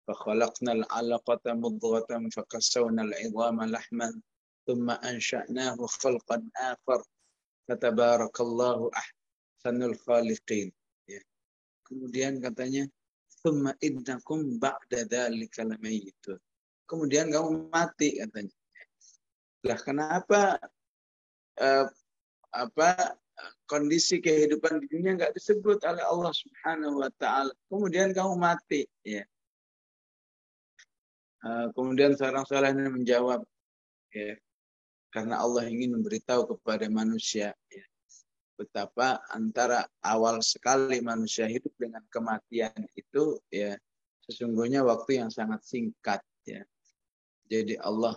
فَخَلَقْنَا الْعَلَقَةَ مُضْغَةً فَكَسَوْنَا الْعِظَامَ لَحْمًا ثُمَّ أَنْشَأْنَاهُ خَلْقًا آخَرَ فَتَبَارَكَ اللَّهُ أَحْسَنُ الْخَالِقِينَ ya. Kemudian katanya ثُمَّ إِنَّكُمْ بَعْدَ ذَلِكَ لَمَيِّتُونَ. Kemudian kamu mati katanya. Lah kenapa kondisi kehidupan di dunia nggak disebut oleh Allah Subhanahu wa taala. Kemudian kamu mati ya. Kemudian seorang saleh menjawab ya, karena Allah ingin memberitahu kepada manusia ya, betapa antara awal sekali manusia hidup dengan kematian itu ya sesungguhnya waktu yang sangat singkat ya. Jadi Allah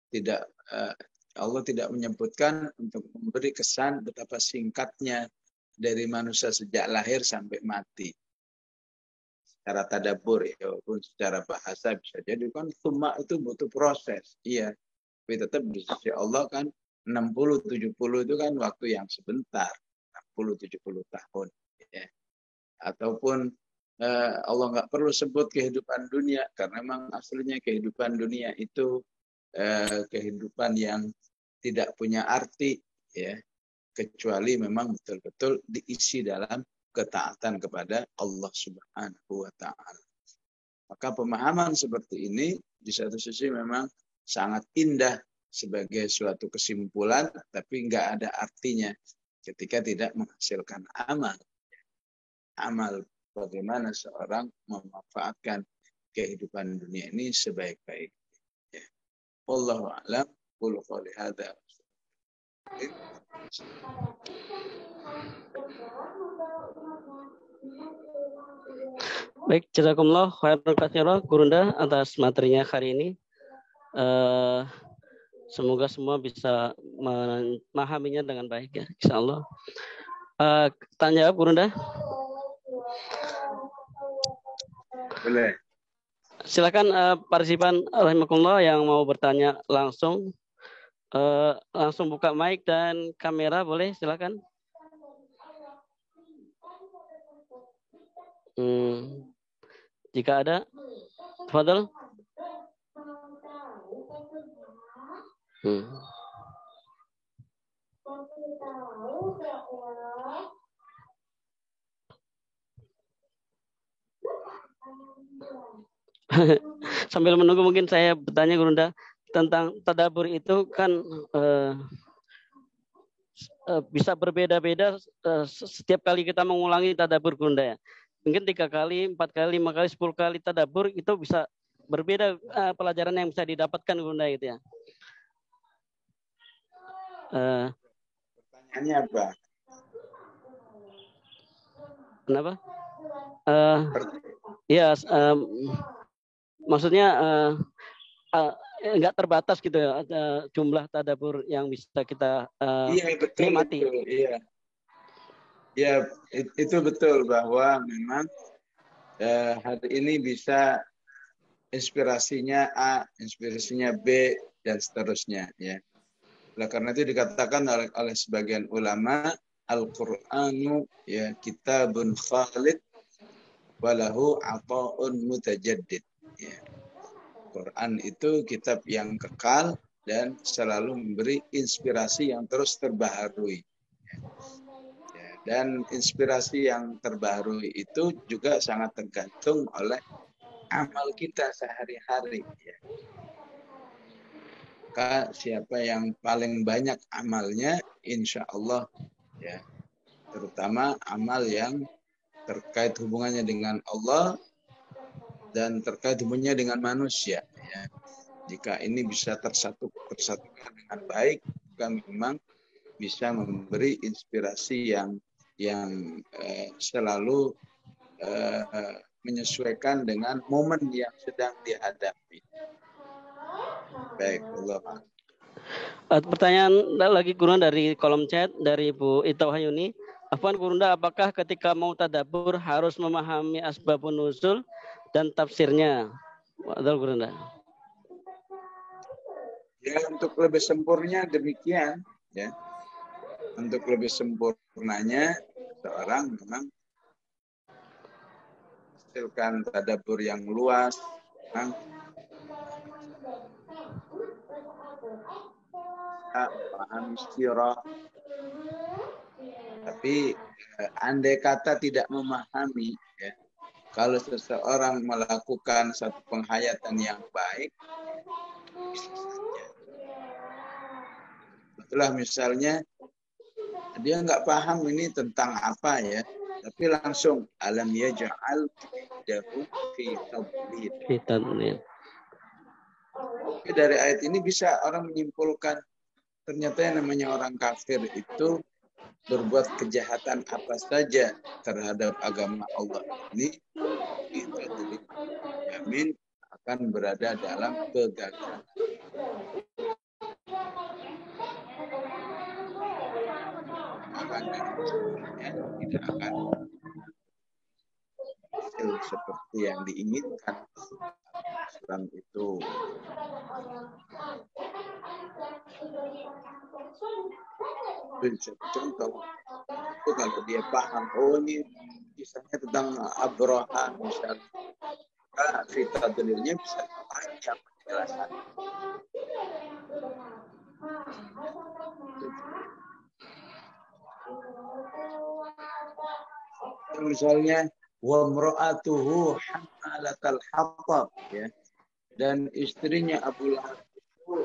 tidak menyebutkan untuk memberi kesan betapa singkatnya dari manusia sejak lahir sampai mati. Secara tadabbur ya, walaupun secara bahasa bisa jadi kan summa itu butuh proses. Iya. Tapi tetap di sisi Allah kan 60-70 itu kan waktu yang sebentar. 60-70 tahun. Ya. Ataupun Allah nggak perlu sebut kehidupan dunia. Karena memang aslinya kehidupan dunia itu kehidupan yang tidak punya arti ya, kecuali memang betul-betul diisi dalam ketaatan kepada Allah Subhanahu wa taala. Maka pemahaman seperti ini di satu sisi memang sangat indah sebagai suatu kesimpulan, tapi nggak ada artinya ketika tidak menghasilkan amal. Amal bagaimana seorang memanfaatkan kehidupan dunia ini sebaik-baiknya. Wallahu a'lam. Qul qouli hadza. Baik, jazakumullah khairan katsiran Gurunda atas materinya hari ini. Semoga semua bisa memahaminya dengan baik ya, insyaallah. Tanya jawab Gurunda. Boleh. Silakan partisipan rahimakumullah yang mau bertanya langsung. Langsung buka mic dan kamera, boleh silakan. Jika ada, tafadhol. Sambil menunggu mungkin saya bertanya Gurunda tentang tadabbur itu kan bisa berbeda-beda setiap kali kita mengulangi tadabbur Gurunda ya. Mungkin 3 kali, 4 kali, 5 kali, 10 kali tadabbur itu bisa berbeda pelajaran yang bisa didapatkan Gurunda gitu ya. Pertanyaannya apa? Kenapa? Ya, maksudnya nggak terbatas gitu ya jumlah tadabbur yang bisa kita iya, betul, nikmati. Betul, iya. Ya, itu betul bahwa memang hari ini bisa inspirasinya A, inspirasinya B, dan seterusnya ya. Oleh karena itu dikatakan oleh sebagian ulama, Al-Qur'anu ya kitabun khalid walahu ata'un mutajaddid. Ya. Quran itu kitab yang kekal dan selalu memberi inspirasi yang terus terbaharui. Ya. Dan inspirasi yang terbaharui itu juga sangat tergantung oleh amal kita sehari-hari. Ya. Maka siapa yang paling banyak amalnya, insya Allah, ya, terutama amal yang terkait hubungannya dengan Allah dan terkait hubungannya dengan manusia. Ya. Jika ini bisa tersatukan dengan baik, maka memang bisa memberi inspirasi yang selalu menyesuaikan dengan momen yang sedang dihadapi. Baik, Allah. Pertanyaan lagi Gurunda dari kolom chat dari Bu Ita Wahyuni. Afwan Gurunda, apakah ketika mau tadabbur harus memahami asbabun nuzul dan tafsirnya? Wadal Gurunda. Ya, untuk lebih sempurnanya demikian, ya. Untuk lebih sempurnanya seorang memang hasilkan tadabbur yang luas, memang paham sirah. Tapi andai kata tidak memahami, ya, kalau seseorang melakukan satu penghayatan yang baik, bisa saja. Itulah misalnya dia nggak paham ini tentang apa ya, tapi langsung alam yaj'al dahu fi tadlil. Dari ayat ini bisa orang menyimpulkan ternyata yang namanya orang kafir itu berbuat kejahatan apa saja terhadap agama Allah ini, itu dijamin akan berada dalam kegagalan. Tidak akan hasil seperti yang diinginkan. Islam itu contoh itu kalau dia paham, oh ini kisahnya tentang Abraha misalnya, maka cerita dalilnya bisa panjang penjelasan. misalnya wa mra'atuhu hammalatal hatab, ya. Dan istrinya Abu Lahab itu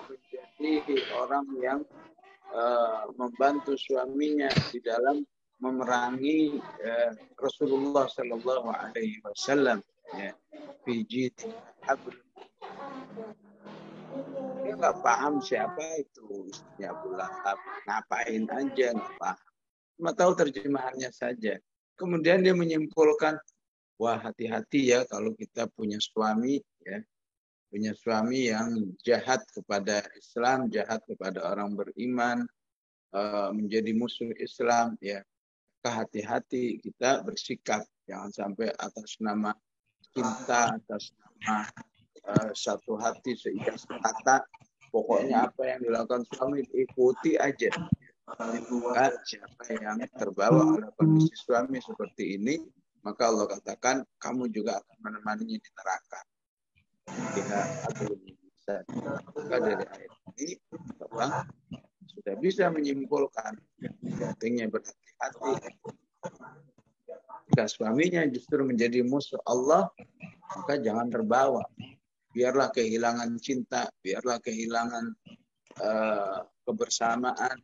menjadi orang yang membantu suaminya di dalam memerangi Rasulullah Sallallahu Alaihi Wasallam, ya. Fiji Habl. Dia nggak paham siapa itu istrinya Abu Lahab, ngapain aja nggak paham, cuma tahu terjemahannya saja. Kemudian dia menyimpulkan, wah hati-hati ya kalau kita punya suami, ya, punya suami yang jahat kepada Islam, jahat kepada orang beriman, menjadi musuh Islam, ya. Hati-hati kita bersikap, jangan sampai atas nama cinta, atas nama satu hati seikat kata, pokoknya apa yang dilakukan suami ikuti aja. Maka siapa yang terbawa oleh kondisi suami seperti ini, maka Allah katakan kamu juga akan menemaninya di neraka. Maka dari ayat ini orang sudah bisa menyimpulkan pentingnya berhati-hati. Jika suaminya justru menjadi musuh Allah, maka jangan terbawa. Biarlah kehilangan cinta, biarlah kehilangan kebersamaan.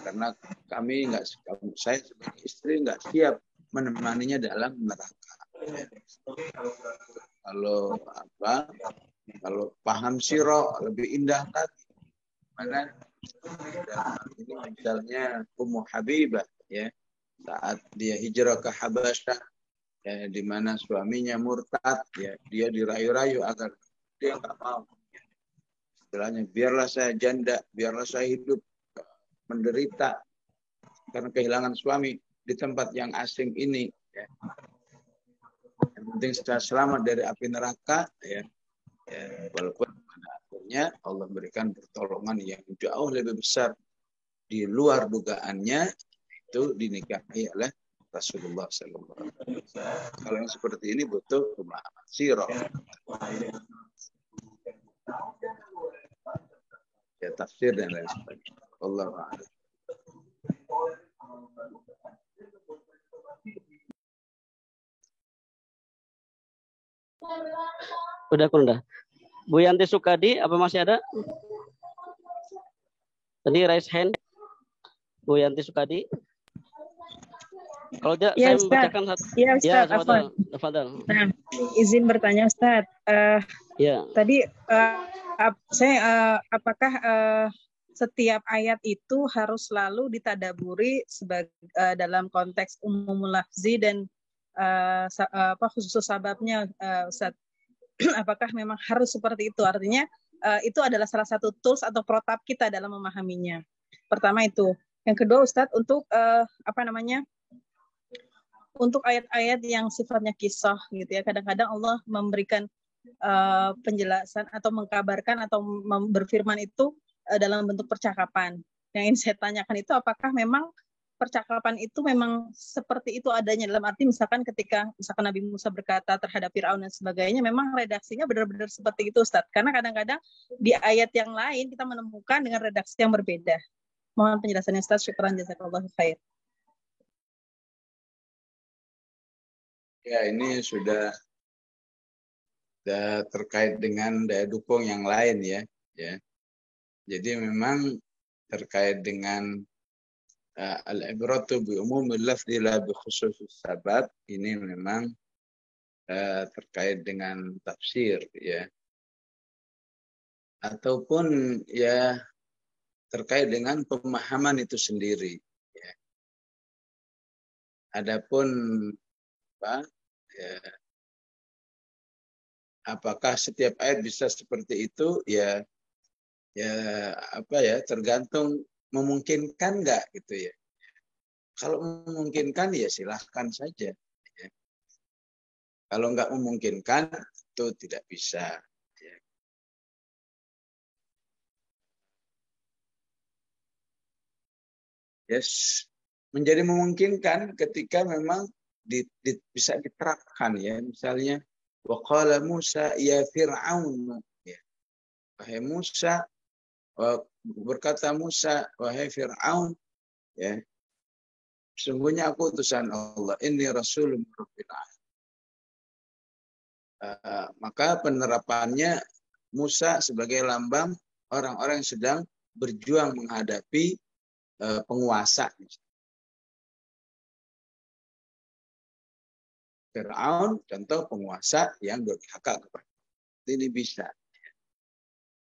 Karena saya sebagai istri nggak siap menemaninya dalam neraka. Kalau paham sirah lebih indah lagi. Mana ini misalnya Ummu Habibah, ya, saat dia hijrah ke Habasyah, ya, di mana suaminya murtad, ya, dia dirayu-rayu agar dia nggak mau. Ya. Istilahnya, biarlah saya janda, biarlah saya hidup menderita karena kehilangan suami di tempat yang asing ini. Ya. Yang penting saya selamat dari api neraka, ya. Walaupun pada akhirnya Allah berikan pertolongan yang jauh lebih besar di luar dugaannya, itu dinikahi oleh Rasulullah SAW. Kalau yang seperti ini butuh pemahaman sirah, ya, tafsir dan lain sebagainya. Wallahu a'lam. Udah. Bu Yanti Sukadi, apa masih ada? Tadi raise hand. Bu Yanti Sukadi. Kalau tidak, ya, saya membacakan satu. Ya, Ustaz. Ya, Fadal. Nah, izin bertanya, Ustaz. Ya. Tadi apakah setiap ayat itu harus selalu ditadaburi sebagai dalam konteks umumul lafzi dan khusus sababnya, Ustaz? Apakah memang harus seperti itu? Artinya itu adalah salah satu tools atau protap kita dalam memahaminya. Pertama itu. Yang kedua, Ustadz, untuk untuk ayat-ayat yang sifatnya kisah, gitu ya. Kadang-kadang Allah memberikan penjelasan atau mengkabarkan atau berfirman itu dalam bentuk percakapan. Yang ingin saya tanyakan itu, apakah memang percakapan itu memang seperti itu adanya, dalam arti misalkan Nabi Musa berkata terhadap Fir'aun dan sebagainya, memang redaksinya benar-benar seperti itu, Ustaz. Karena kadang-kadang di ayat yang lain kita menemukan dengan redaksi yang berbeda. Mohon penjelasannya, Ustaz. Syukran, jazakallahu khair. Ya, ini sudah terkait dengan daya dukung yang lain, ya. Jadi memang terkait dengan al-ibratu bi umumil lafzi la bi khususis sabab, ini memang terkait dengan tafsir, ya, ataupun ya terkait dengan pemahaman itu sendiri, ya. Adapun apakah setiap ayat bisa seperti itu, ya tergantung memungkinkan nggak, gitu ya. Kalau memungkinkan ya silahkan saja. Ya. Kalau nggak memungkinkan itu tidak bisa. Ya. Yes, menjadi memungkinkan ketika memang bisa diterapkan, ya. Misalnya waqala Musa ya Fir'aun, ya. Wahai Musa, berkata Musa, wahai Fir'aun, ya, Sungguhnya aku utusan Allah. Inni rasulun rabbil alamin. Maka penerapannya Musa sebagai lambang orang-orang yang sedang berjuang menghadapi penguasa. Fir'aun contoh penguasa yang berpihak kepada ini bisa.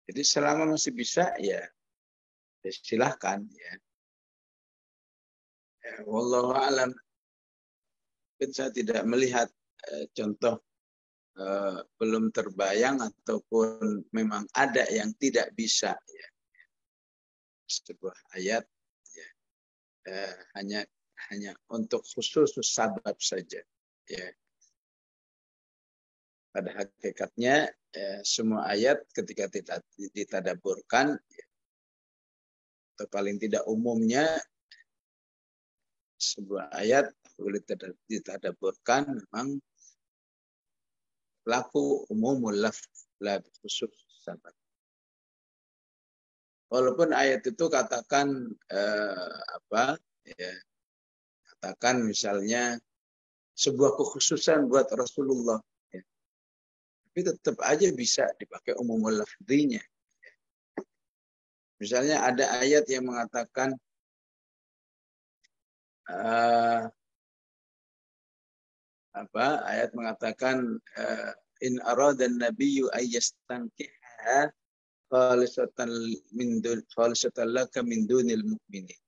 Jadi selama masih bisa ya silahkan ya. Wallahu a'lam. Saya tidak melihat contoh belum terbayang ataupun memang ada yang tidak bisa ya. Sebuah ayat ya, hanya untuk khusus sabab saja ya. Pada hakikatnya semua ayat ketika ditadaburkan ya, atau paling tidak umumnya sebuah ayat boleh ditadaburkan memang laku umumul lafz la khusus sabab. Walaupun ayat itu katakan katakan misalnya sebuah kekhususan buat Rasulullah, ya. Tapi tetap aja bisa dipakai umumul lafzinya. Misalnya ada ayat yang mengatakan ayat mengatakan in aradan nabiyyu ayyastankiha khalisatan laka min dunil mu'minin.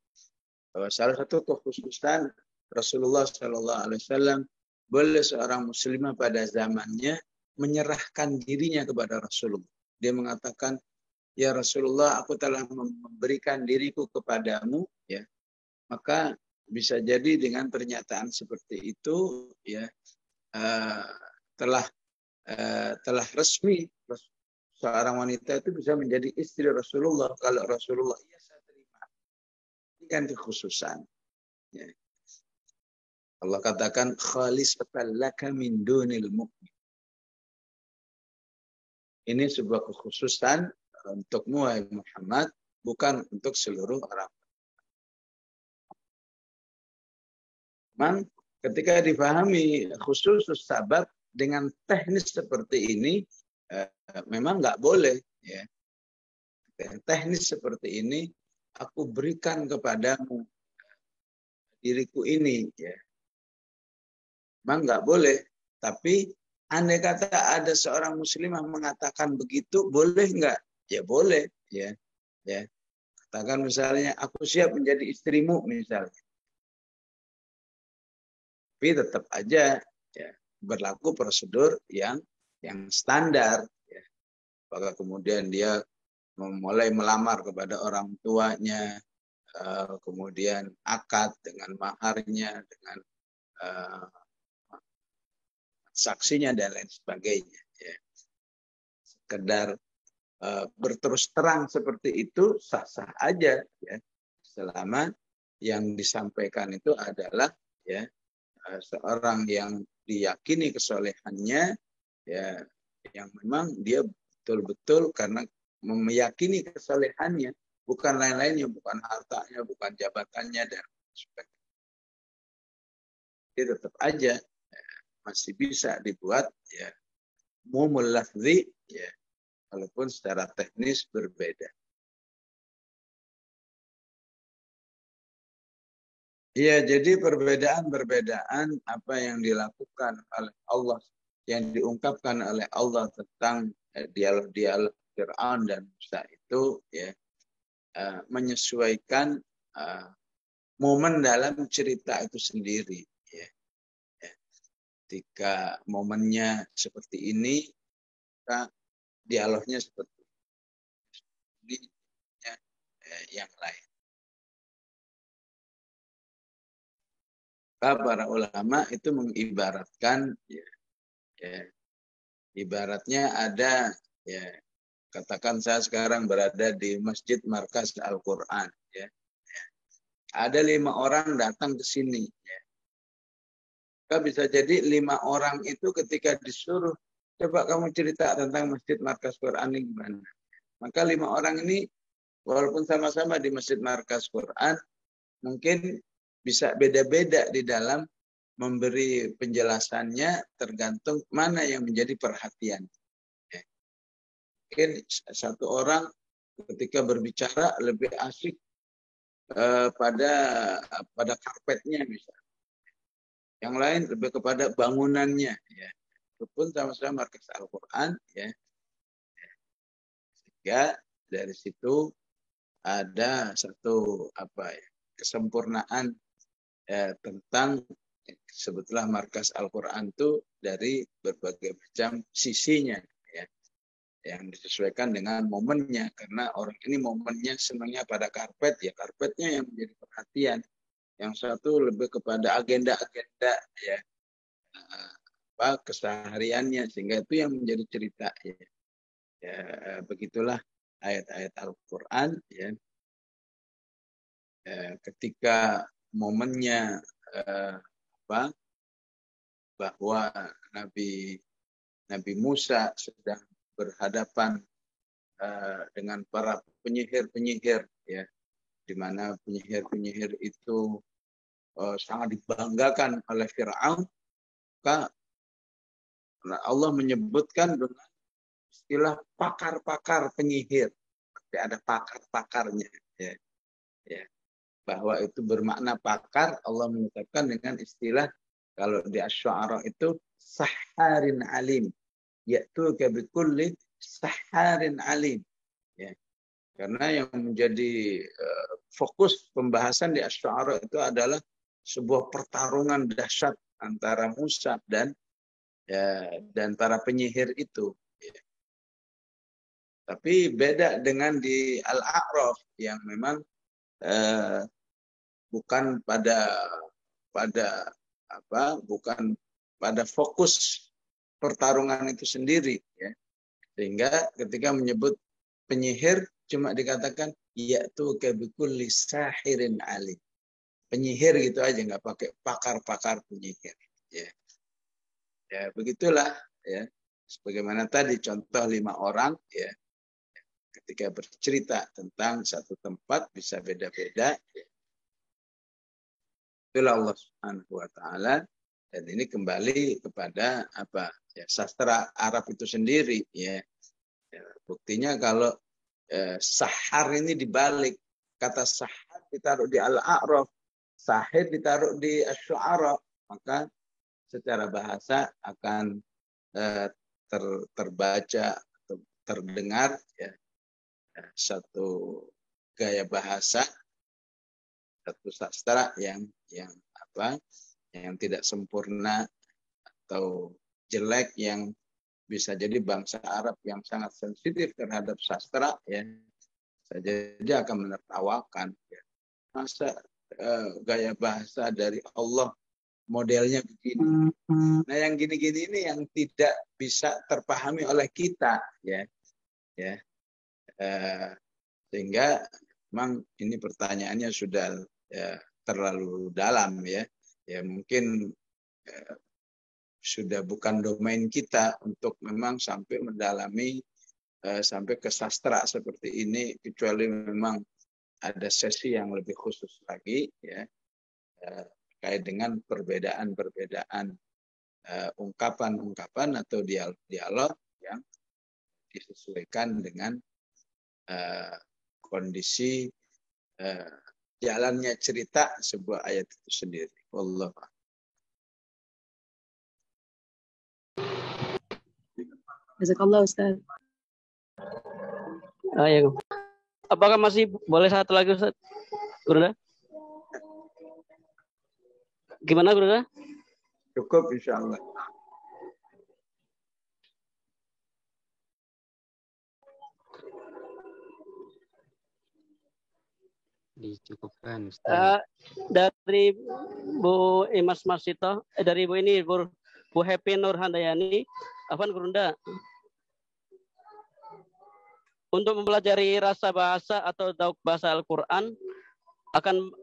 Bahwa salah satu kekhususan Rasulullah SAW boleh seorang muslimah pada zamannya menyerahkan dirinya kepada Rasulullah. Dia mengatakan, ya Rasulullah, aku telah memberikan diriku kepadamu, ya. Maka bisa jadi dengan pernyataan seperti itu, ya, telah resmi seorang wanita itu bisa menjadi istri Rasulullah. Kalau Rasulullah, iya saya terima. Ini kan kekhususan. Ya. Allah katakan, khalisatan laka min dunil mu'min. Ini sebuah kekhususan untukmu, wahai Muhammad, bukan untuk seluruh orang. Memang ketika dipahami khusus sabab dengan teknis seperti ini, memang nggak boleh. Ya. Teknis seperti ini, aku berikan kepadamu diriku ini. Ya. Memang nggak boleh. Tapi andai kata ada seorang muslimah mengatakan begitu, boleh nggak? Ya boleh. Ya. Ya. Katakan misalnya, aku siap menjadi istrimu misalnya. Tapi tetap aja ya, berlaku prosedur yang standar. Ya. Apakah kemudian dia mulai melamar kepada orang tuanya, kemudian akad dengan maharnya, dengan saksinya dan lain sebagainya. Ya. Sekedar berterus terang seperti itu sah-sah aja, ya. Selama yang disampaikan itu adalah ya seorang yang diyakini kesolehannya, ya, yang memang dia betul-betul karena meyakini kesolehannya, bukan lain-lainnya, bukan hartanya, bukan jabatannya dan sebagainya. Dia tetap aja masih bisa dibuat ya umumul lafzi, ya, walaupun secara teknis berbeda. Iya, jadi perbedaan apa yang dilakukan oleh Allah, yang diungkapkan oleh Allah tentang dialog-dialog Fir'aun dan Musa itu, ya, menyesuaikan momen dalam cerita itu sendiri. Ya. Ya. Ketika momennya seperti ini, maka dialognya seperti ini, ya, yang lain. Para ulama itu mengibaratkan, ya, ibaratnya ada, ya, katakan saya sekarang berada di Masjid Markas Al-Quran, ya. Ada 5 orang datang ke sini, ya. Maka bisa jadi 5 orang itu ketika disuruh, coba kamu cerita tentang Masjid Markas Quran ini gimana. Maka 5 orang ini walaupun sama-sama di Masjid Markas Quran, mungkin bisa beda-beda di dalam memberi penjelasannya tergantung mana yang menjadi perhatian. Mungkin satu orang ketika berbicara lebih asik pada karpetnya misalnya. Yang lain lebih kepada bangunannya. Ya. Itu pun sama-sama markas Al-Quran. Ya. Sehingga dari situ ada satu kesempurnaan tentang sebetulnya markas Al-Quran itu dari berbagai macam sisinya, ya, yang disesuaikan dengan momennya. Karena orang ini momennya senangnya pada karpet, ya karpetnya yang menjadi perhatian. Yang satu lebih kepada agenda-agenda, ya, kesehariannya, sehingga itu yang menjadi cerita. Ya, ya begitulah ayat-ayat Al-Quran. Ya. Ketika momennya bahwa Nabi Musa sedang berhadapan dengan para penyihir-penyihir, ya, di mana penyihir-penyihir itu sangat dibanggakan oleh Fir'aun, maka Allah menyebutkan dengan istilah pakar-pakar penyihir, tapi ada pakar-pakarnya, ya, ya. Bahwa itu bermakna pakar, Allah mengucapkan dengan istilah kalau di Asy-Syu'ara itu saharin alim, yaitu bikulli saharin alim. Ya. Karena yang menjadi fokus pembahasan di Asy-Syu'ara itu adalah sebuah pertarungan dahsyat antara Musa dan para penyihir itu. Ya. Tapi beda dengan di Al-A'raf yang memang bukan pada fokus pertarungan itu sendiri, ya. Sehingga ketika menyebut penyihir cuma dikatakan yaitu bikulli sahirin alim. Penyihir gitu aja, nggak pakai pakar-pakar penyihir, ya. Ya begitulah, ya. Sebagaimana tadi contoh 5 orang, ya. Ketika bercerita tentang satu tempat bisa beda-beda. Itulah Allah Subhanahu wa taala, dan ini kembali kepada sastra Arab itu sendiri, ya. Buktinya kalau sahar ini dibalik, kata sahar ditaruh di Al-A'raf, sahir ditaruh di Asy-Syu'ara, maka secara bahasa akan terbaca atau terdengar, ya, satu gaya bahasa, satu sastra yang tidak sempurna atau jelek, yang bisa jadi bangsa Arab yang sangat sensitif terhadap sastra, ya, saja akan menertawakan, ya. Masa gaya bahasa dari Allah modelnya begini. Nah, yang gini-gini ini yang tidak bisa terpahami oleh kita, ya, ya. Sehingga memang ini pertanyaannya sudah terlalu dalam, ya. Ya mungkin sudah bukan domain kita untuk memang sampai mendalami sampai ke sastra seperti ini, kecuali memang ada sesi yang lebih khusus lagi, ya, terkait dengan perbedaan-perbedaan ungkapan-ungkapan atau dialog yang disesuaikan dengan kondisi jalannya cerita sebuah ayat itu sendiri. Wallahu a'lam. Jazakallah Ustaz. Ya. Apakah masih boleh satu lagi Ustaz? Gurunda? Gimana Gurunda? Cukup insyaallah. Dicukupkan. Dari Bu Imas Marsito, dari Bu ini Bu Happy Nur Handayani, Afan Gurunda, untuk mempelajari rasa bahasa atau dauk bahasa Al-Quran,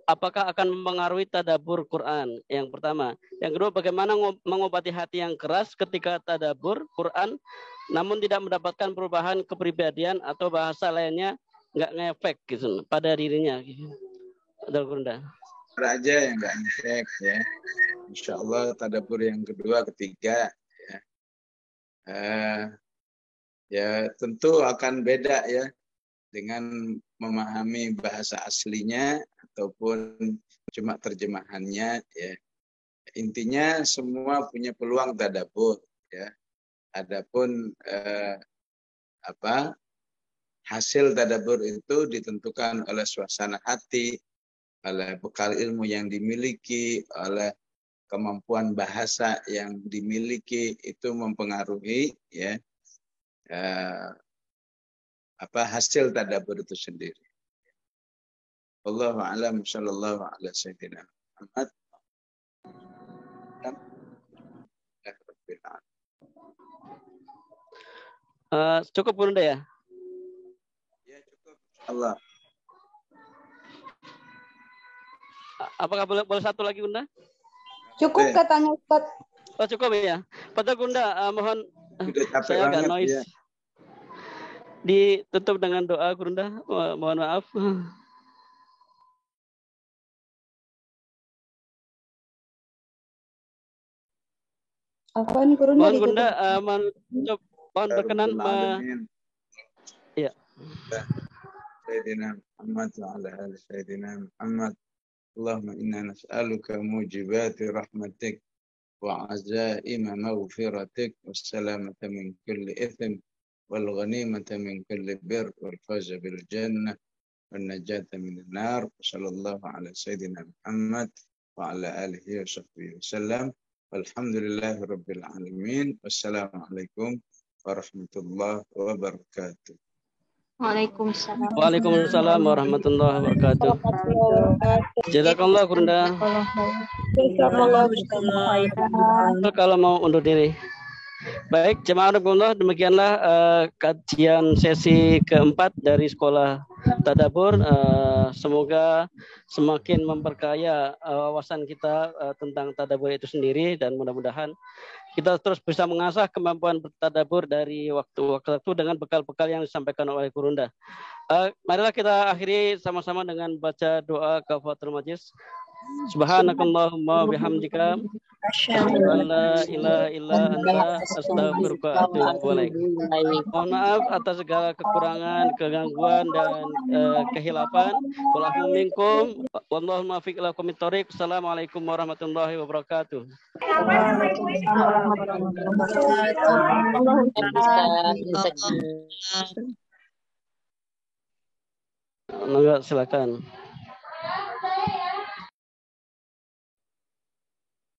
apakah akan mempengaruhi tadabbur Quran? Yang pertama. Yang kedua, bagaimana mengobati hati yang keras ketika tadabbur Quran, namun tidak mendapatkan perubahan kepribadian atau bahasa lainnya nggak ngefek gitu pada dirinya. Gitu. aja yang nggak ngecek ya. Insya Allah tadabbur yang kedua, ketiga ya. Ya tentu akan beda ya dengan memahami bahasa aslinya ataupun cuma terjemahannya ya. Intinya semua punya peluang tadabbur ya. Adapun hasil tadabbur itu ditentukan oleh suasana hati, oleh bekal ilmu yang dimiliki, oleh kemampuan bahasa yang dimiliki, itu mempengaruhi ya hasil tadabbur itu sendiri. Wallahu a'lam, sallallahu ala sayyidina Muhammad. Cukup Bunda ya? Ya cukup, Allah. Apakah boleh satu lagi Bunda? Cukup katanya Ustaz. Oh cukup ya. Pada Bunda, mohon saya agak noise. Ya. Ditutup dengan doa Bunda. Mohon maaf. Apaan Gurunda? Mohon Bunda, mohon berkenan. Ya. Sayyidina Muhammad wa ala ali Sayyidina Muhammad. Allahumma inna nas'aluka mujibati rahmatik wa azaima maghfiratik wassalamata min kulli ithim wal ghanimata min kulli bir wal fawza bil jannah wan najata min an-nar. Sallallahu ala Sayyidina Muhammad wa ala alihi wa sahbihi wasallam. Walhamdulillahi rabbil alamin. Wassalamualaikum warahmatullahi wabarakatuh. Waalaikumsalam. Waalaikumsalam warahmatullahi wabarakatuh. Jazakallah Bunda. Kalau mau undur diri. Baik, jemaah Rasulullah, demikianlah kajian sesi keempat dari Sekolah Tadabbur. Semoga semakin memperkaya wawasan kita tentang tadabbur itu sendiri, dan mudah-mudahan kita terus bisa mengasah kemampuan bertadabbur dari waktu ke waktu dengan bekal-bekal yang disampaikan oleh Gurunda. Marilah kita akhiri sama-sama dengan baca doa kafaratul majlis. Subhanakallahumma bihamdika asyhadu an la ilaha illa anta astaghfiruka wa atubu ilaik. Mohon maaf atas segala kekurangan, kegangguan dan kehilapan. Wallahu minkum wallahu muwaffiq ila aqwamit thoriq. Assalamualaikum warahmatullahi wabarakatuh. Silakan.